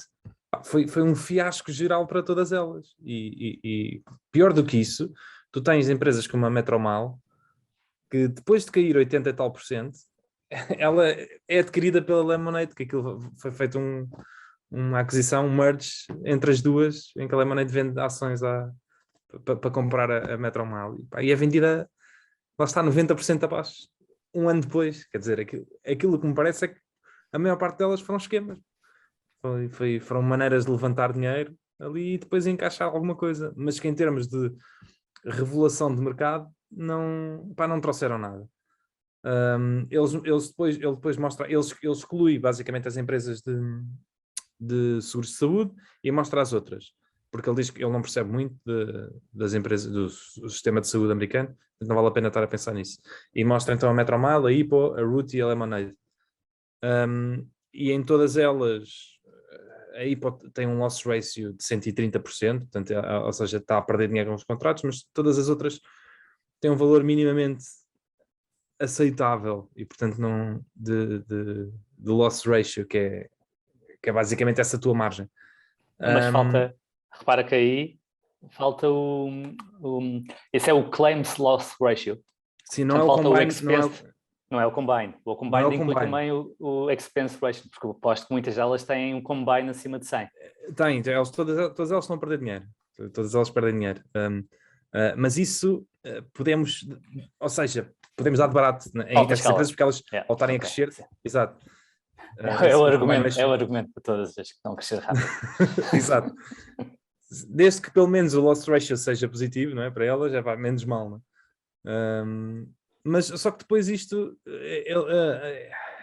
C: foi um fiasco geral para todas elas. E pior do que isso, tu tens empresas como a Metromile, que depois de cair 80 e tal %, ela é adquirida pela Lemonade, que aquilo foi feito uma aquisição, um merge entre as duas, em que a Lemonade vende ações para comprar a Metromile. E é vendida, lá está, 90% abaixo, um ano depois. Quer dizer, aquilo que me parece é que a maior parte delas foram esquemas. Foram maneiras de levantar dinheiro ali e depois encaixar alguma coisa, mas que em termos de revelação de mercado não trouxeram nada. Ele depois mostra, ele exclui basicamente as empresas de seguros de saúde e mostra as outras, porque ele diz que ele não percebe muito das empresas do sistema de saúde americano, não vale a pena estar a pensar nisso. E mostra então a Metromile, a Hippo, a Root e a Lemonade. E em todas elas a Hippo tem um loss ratio de 130%, portanto, ou seja, está a perder dinheiro com os contratos, mas todas as outras têm um valor minimamente aceitável e, portanto, não de loss ratio, que é basicamente essa tua margem.
B: Mas falta, repara que aí falta esse é o claims loss ratio.
C: Sim, não é o combine,
B: não é o combine. O combine inclui também o expense ratio, porque eu aposto que muitas delas têm um combine acima de 100.
C: Tem, todas elas estão a perder dinheiro. Todas elas perdem dinheiro. Mas isso podemos, ou seja, podemos dar de barato em essas empresas porque elas voltarem a crescer. Sim. Exato.
B: É o argumento para todas as que estão a crescer rápido.
C: Exato. Desde que pelo menos o loss ratio seja positivo, não é? Para elas já vai menos mal, não é? Mas só que depois isto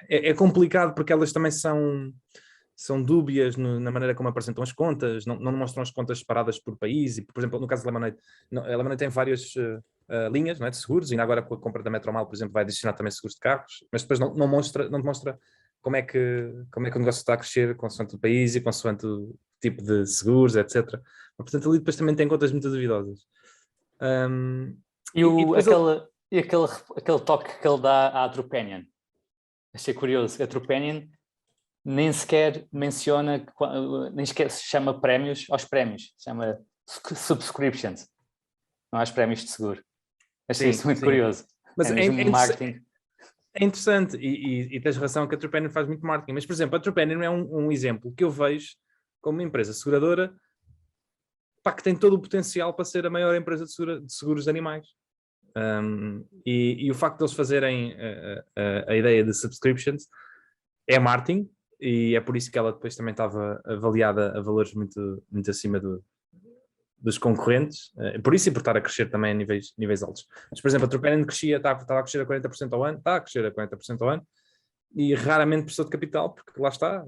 C: é complicado porque elas também são dúbias na maneira como apresentam as contas, não mostram as contas separadas por país. E, por exemplo, no caso da Lemonade, a Lemonade tem várias linhas, não é, de seguros, e agora com a compra da Metromile, por exemplo, vai adicionar também seguros de carros, mas depois não te mostra como é que o negócio está a crescer consoante o país e consoante o tipo de seguros, etc. Portanto, ali depois também tem contas muito duvidosas.
B: Aquele toque que ele dá à Trupanion. Achei curioso. A Trupanion nem sequer menciona, nem sequer se chama prémios aos prémios. Se chama subscriptions. Não há prémios de seguro. Achei isso muito curioso.
C: Mas marketing. É interessante e tens razão que a Trupanion faz muito marketing. Mas, por exemplo, a Trupanion é um exemplo que eu vejo como uma empresa seguradora que tem todo o potencial para ser a maior empresa de seguros de animais. E o facto de eles fazerem a ideia de subscriptions é marketing, e é por isso que ela depois também estava avaliada a valores muito, muito acima dos concorrentes, por isso e por estar a crescer também a níveis altos. Mas, por exemplo, a Trupanion crescia, estava a crescer a 40% ao ano, está a crescer a 40% ao ano, e raramente precisou de capital, porque lá está,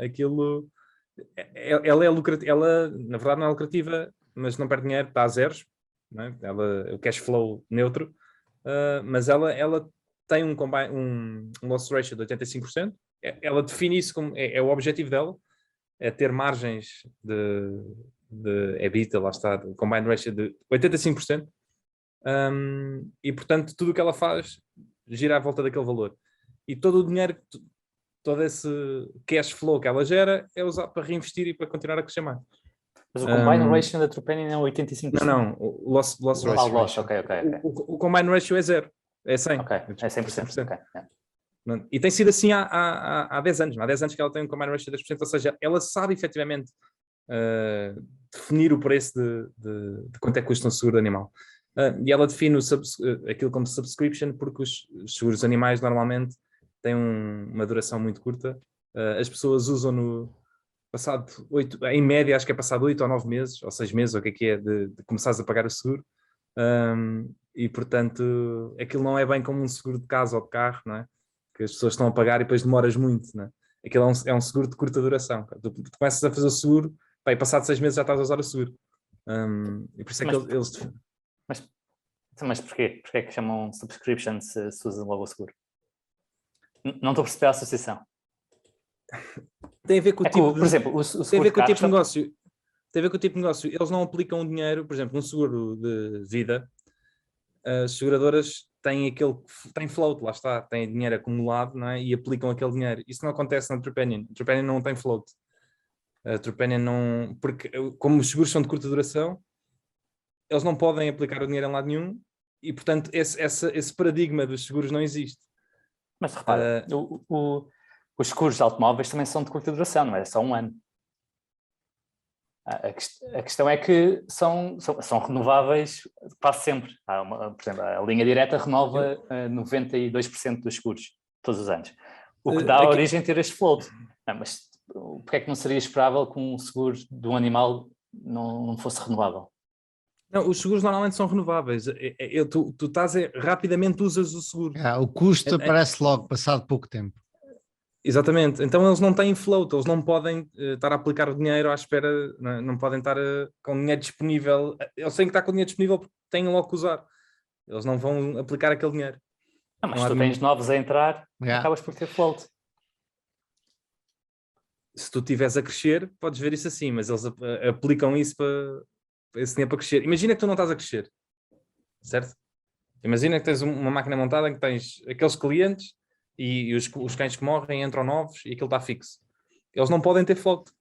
C: aquilo, ela é lucrativa, ela na verdade não é lucrativa, mas não perde dinheiro, está a zeros, não é? O cash flow neutro, mas ela tem um loss ratio de 85%, ela define isso como, é o objetivo dela, é ter margens de EBITDA, lá está, de combined ratio de 85%, e portanto tudo o que ela faz gira à volta daquele valor. E todo o dinheiro, todo esse cash flow que ela gera é usado para reinvestir e para continuar a crescer mais.
B: Mas o combined ratio da Trupanion é 85%?
C: Não, o loss ratio.
B: Ah, o loss, ok.
C: O combined ratio é 0, é 100.
B: Ok, é 100%. Okay.
C: E tem sido assim há 10 anos. Há 10 anos que ela tem um combined ratio de 10%, ou seja, ela sabe efetivamente definir o preço de quanto é que custa um seguro de animal. E ela define aquilo como subscription porque os seguros animais normalmente têm uma duração muito curta. As pessoas usam no passado 8, em média acho que é passado 8 ou 9 meses, ou 6 meses, ou o que é de começares a pagar o seguro. E portanto aquilo não é bem como um seguro de casa ou de carro, não é? Que as pessoas estão a pagar e depois demoras muito, não é? Aquilo é um seguro de curta duração. Tu começas a fazer o seguro, e passado 6 meses já estás a usar o seguro. E por isso é que eles...
B: Mas porquê? Porquê é que chamam subscription se usa logo o seguro? Não estou a perceber a associação.
C: Tem a ver com o tipo de...
B: Por exemplo, o seguro
C: tem a ver com o tipo de negócio. Tem a ver com o tipo de negócio. Eles não aplicam o dinheiro, por exemplo, um seguro de vida, as seguradoras têm float, lá está, têm dinheiro acumulado, não é? E aplicam aquele dinheiro. Isso não acontece na Trupanion. A Trupanion não tem float. A Trupanion não... Porque como os seguros são de curta duração, eles não podem aplicar o dinheiro em lado nenhum e, portanto, esse paradigma dos seguros não existe.
B: Mas repara, os seguros de automóveis também são de curta duração, não é só um ano. A questão é que são renováveis quase sempre. Por exemplo, a linha direta renova 92% dos seguros todos os anos. O que dá origem a ter este float. Mas porque é que não seria esperável que um seguro de um animal não fosse renovável?
C: Não, os seguros normalmente são renováveis. Tu rapidamente usas o seguro.
A: O custo aparece logo, passado pouco tempo.
C: Exatamente. Então eles não têm float, eles não podem estar a aplicar o dinheiro à espera, não podem estar com o dinheiro disponível. Eles têm que estar com o dinheiro disponível porque têm logo que usar. Eles não vão aplicar aquele dinheiro.
B: Mas se tu tens novos a entrar, acabas por ter float.
C: Se tu estiveres a crescer, podes ver isso assim, mas eles aplicam isso para esse dinheiro para crescer. Imagina que tu não estás a crescer, certo? Imagina que tens uma máquina montada em que tens aqueles clientes e os cães que morrem entram novos e aquilo está fixo. Eles não podem ter float.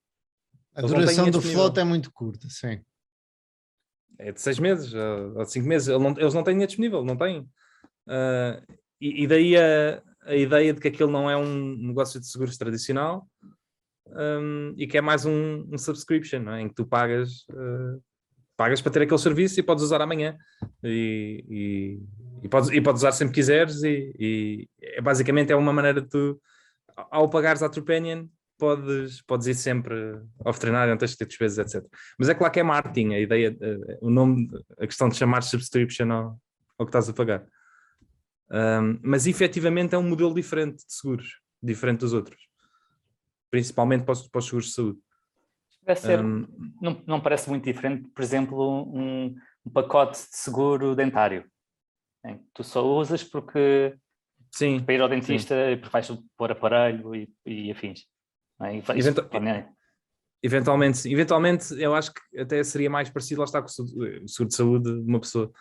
A: A duração do float é muito curta, sim.
C: É de 6 meses ou de 5 meses. Eles não têm dinheiro disponível, não têm. E daí a ideia de que aquilo não é um negócio de seguros tradicional e que é mais um subscription, não é? Em que tu pagas para ter aquele serviço e podes usar amanhã e podes usar sempre que quiseres e basicamente é uma maneira de tu, ao pagares à Trupanion, podes ir sempre ao veterinário, não tens que ter despesas, etc. Mas é claro que é marketing, a ideia, o nome, a questão de chamar subscription ao que estás a pagar. Mas efetivamente é um modelo diferente de seguros, diferente dos outros, principalmente para os seguros de saúde.
B: Não parece muito diferente, por exemplo, um pacote de seguro dentário. Tu só usas porque para ir ao dentista e porque vais pôr aparelho e afins.
C: Eventualmente, eu acho que até seria mais parecido, lá está, com o seguro de saúde de uma pessoa.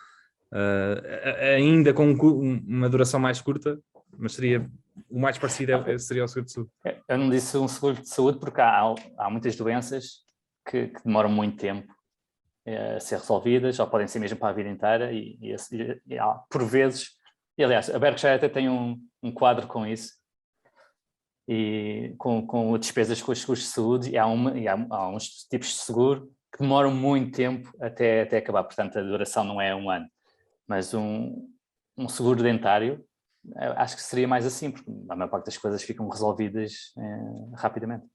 C: Ainda com uma duração mais curta, mas seria o mais parecido seria o seguro de saúde.
B: Eu não disse um seguro de saúde porque há muitas doenças que demoram muito tempo a ser resolvidas, ou podem ser mesmo para a vida inteira, e por vezes, e aliás, a Berkshire até tem um quadro com isso, e com despesas com os seguros de saúde, e há uns tipos de seguro que demoram muito tempo até acabar. Portanto, a duração não é 1 ano. Mas um seguro dentário, acho que seria mais assim, porque a maior parte das coisas ficam resolvidas rapidamente.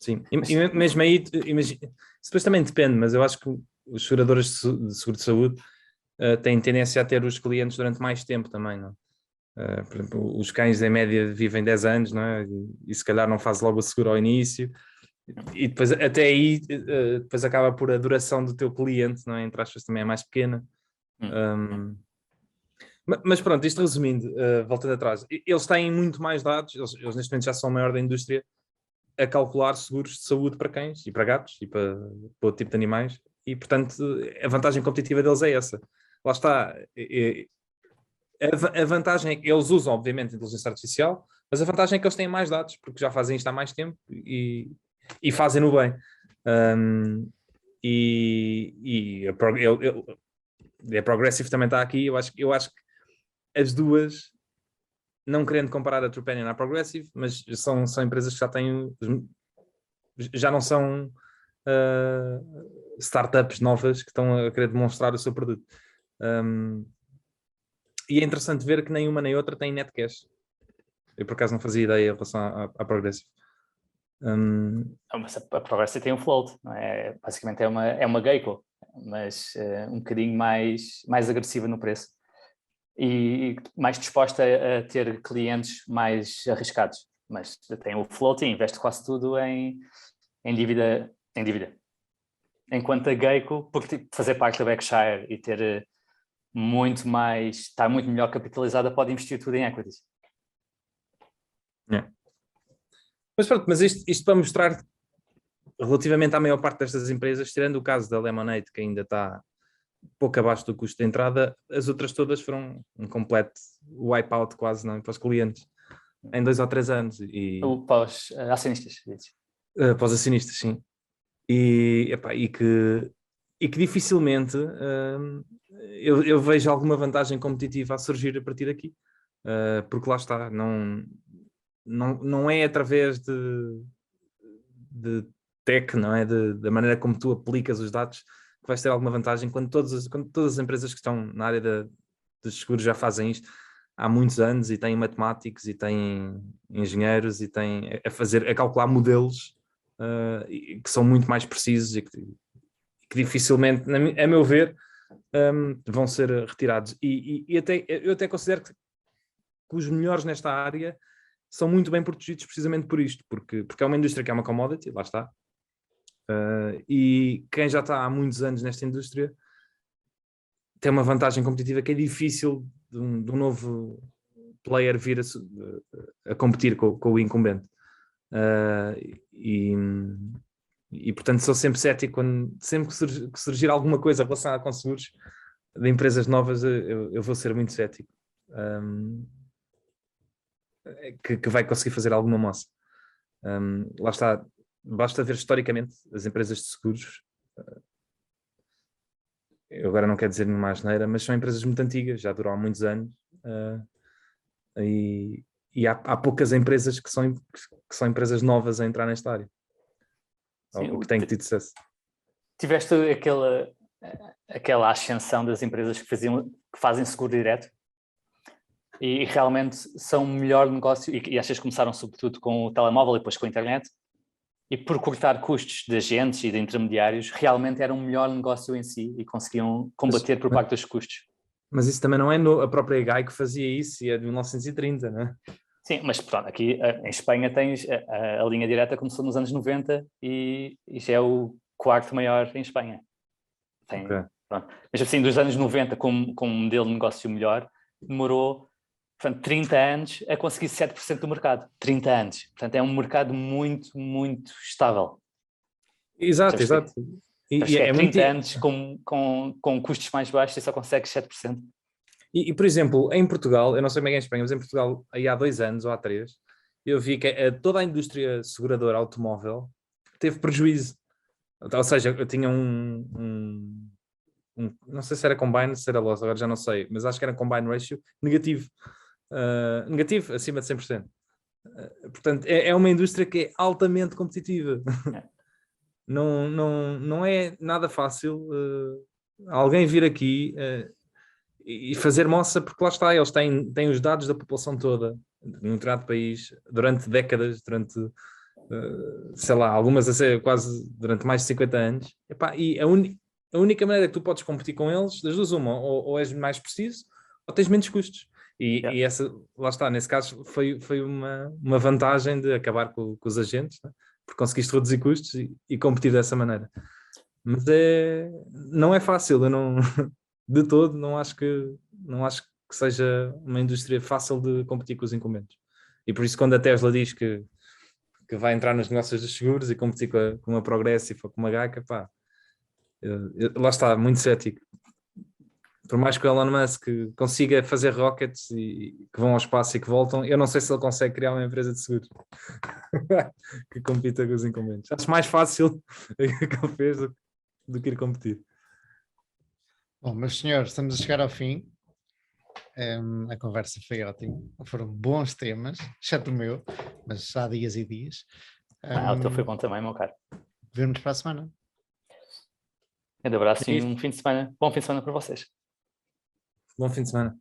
C: Sim, e mesmo aí, imagina, isso depois também depende, mas eu acho que os seguradores de seguro de saúde têm tendência a ter os clientes durante mais tempo também, não? Por exemplo, os cães em média vivem 10 anos, não é? E se calhar não faz logo o seguro ao início, e depois até aí depois acaba por a duração do teu cliente, não é? Entre aspas, também é mais pequena. Mas pronto, isto resumindo, voltando atrás, eles têm muito mais dados, eles neste momento já são a maior da indústria a calcular seguros de saúde para cães e para gatos e para outro tipo de animais, e portanto a vantagem competitiva deles é essa. Lá está, a vantagem é que eles usam obviamente a inteligência artificial, mas a vantagem é que eles têm mais dados, porque já fazem isto há mais tempo e fazem-no bem. A Progressive também está aqui. Eu acho que as duas, não querendo comparar a Trupanion à Progressive, mas são empresas que já não são startups novas que estão a querer demonstrar o seu produto. E é interessante ver que nem uma nem outra tem netcash. Eu por acaso não fazia ideia em relação à Progressive.
B: Mas a Progressive tem um float, não é? Basicamente é uma Geico, mas um bocadinho mais agressiva no preço e mais disposta a ter clientes mais arriscados. Mas tem o float e investe quase tudo em dívida. Enquanto a Geico, porque fazer parte da Berkshire e ter estar muito melhor capitalizada, pode investir tudo em equities.
C: Mas pronto, mas isto para mostrar relativamente à maior parte destas empresas, tirando o caso da Lemonade, que ainda está pouco abaixo do custo de entrada, as outras todas foram um completo wipeout quase, não, para os clientes em 2 ou 3 anos.
B: Para os acionistas.
C: Para os acionistas, sim. E que dificilmente eu vejo alguma vantagem competitiva a surgir a partir daqui. Porque lá está, não é através de tech, não é? Da maneira como tu aplicas os dados que vais ter alguma vantagem quando todas as empresas que estão na área dos seguros já fazem isto há muitos anos e têm matemáticos e têm engenheiros e têm a calcular modelos que são muito mais precisos e que dificilmente, a meu ver, vão ser retirados. Eu até considero que os melhores nesta área são muito bem protegidos precisamente por isto, porque é uma indústria que é uma commodity, lá está. E quem já está há muitos anos nesta indústria tem uma vantagem competitiva que é difícil de um novo player vir a competir com o incumbente. E portanto sou sempre cético sempre que surgir alguma coisa relacionada com seguros de empresas novas, eu vou ser muito cético que vai conseguir fazer alguma moça. Lá está, basta ver historicamente as empresas de seguros. Eu agora não quero dizer nenhuma asneira, mas são empresas muito antigas, já duram há muitos anos, e há poucas empresas que são empresas novas a entrar nesta área.
B: Sim,
C: o que tem tido sucesso.
B: Tiveste aquela ascensão das empresas que fazem seguro direto e realmente são o melhor negócio, e achas que começaram sobretudo com o telemóvel e depois com a internet, e por cortar custos de agentes e de intermediários, realmente era um melhor negócio em si e conseguiam combater por parte dos custos.
C: Mas isso também não é a própria GAI que fazia isso, e é de 1930, não é?
B: Sim, mas pronto, aqui em Espanha tens a linha direta começou nos anos 90 e já é o 4º maior em Espanha. Mas assim, dos anos 90 com um modelo de negócio melhor, demorou 30 anos a conseguir 7% do mercado. 30 anos. Portanto, é um mercado muito, muito estável.
C: Exato.
B: E é 30 anos com custos mais baixos e só consegues 7%.
C: E, por exemplo, em Portugal, eu não sei bem em Espanha, mas em Portugal, aí há 2 anos ou há 3, eu vi que toda a indústria seguradora automóvel teve prejuízo. Ou seja, eu tinha não sei se era combine, se era loss, agora já não sei, mas acho que era combine ratio negativo. Negativo, acima de 100%. Portanto, é uma indústria que é altamente competitiva. não é nada fácil alguém vir aqui e fazer moça, porque lá está, eles têm os dados da população toda num determinado país durante décadas, sei lá, algumas a ser quase durante mais de 50 anos. Epá, e a única maneira que tu podes competir com eles, das duas uma, ou és mais preciso, ou tens menos custos. E essa, lá está, nesse caso foi uma vantagem de acabar com os agentes, né? Porque conseguiste reduzir custos e competir dessa maneira. Mas não é fácil, eu não, de todo não acho que seja uma indústria fácil de competir com os incumbentes. E por isso quando a Tesla diz que vai entrar nos negócios dos seguros e competir com a Progressive ou com uma Geico, pá, lá está, muito cético. Por mais que o Elon Musk consiga fazer rockets e que vão ao espaço e que voltam, eu não sei se ele consegue criar uma empresa de seguros que compita com os incumbentes. Acho mais fácil o que ele fez do que ir competir.
A: Bom, meus senhores, estamos a chegar ao fim. A conversa foi ótima. Foram bons temas, exceto o meu, mas há dias e dias.
B: O teu foi bom também, meu caro.
A: Vemo-nos para a semana.
B: Um abraço e um fim de semana. Bom fim de semana para vocês.
C: Bom fim de semana.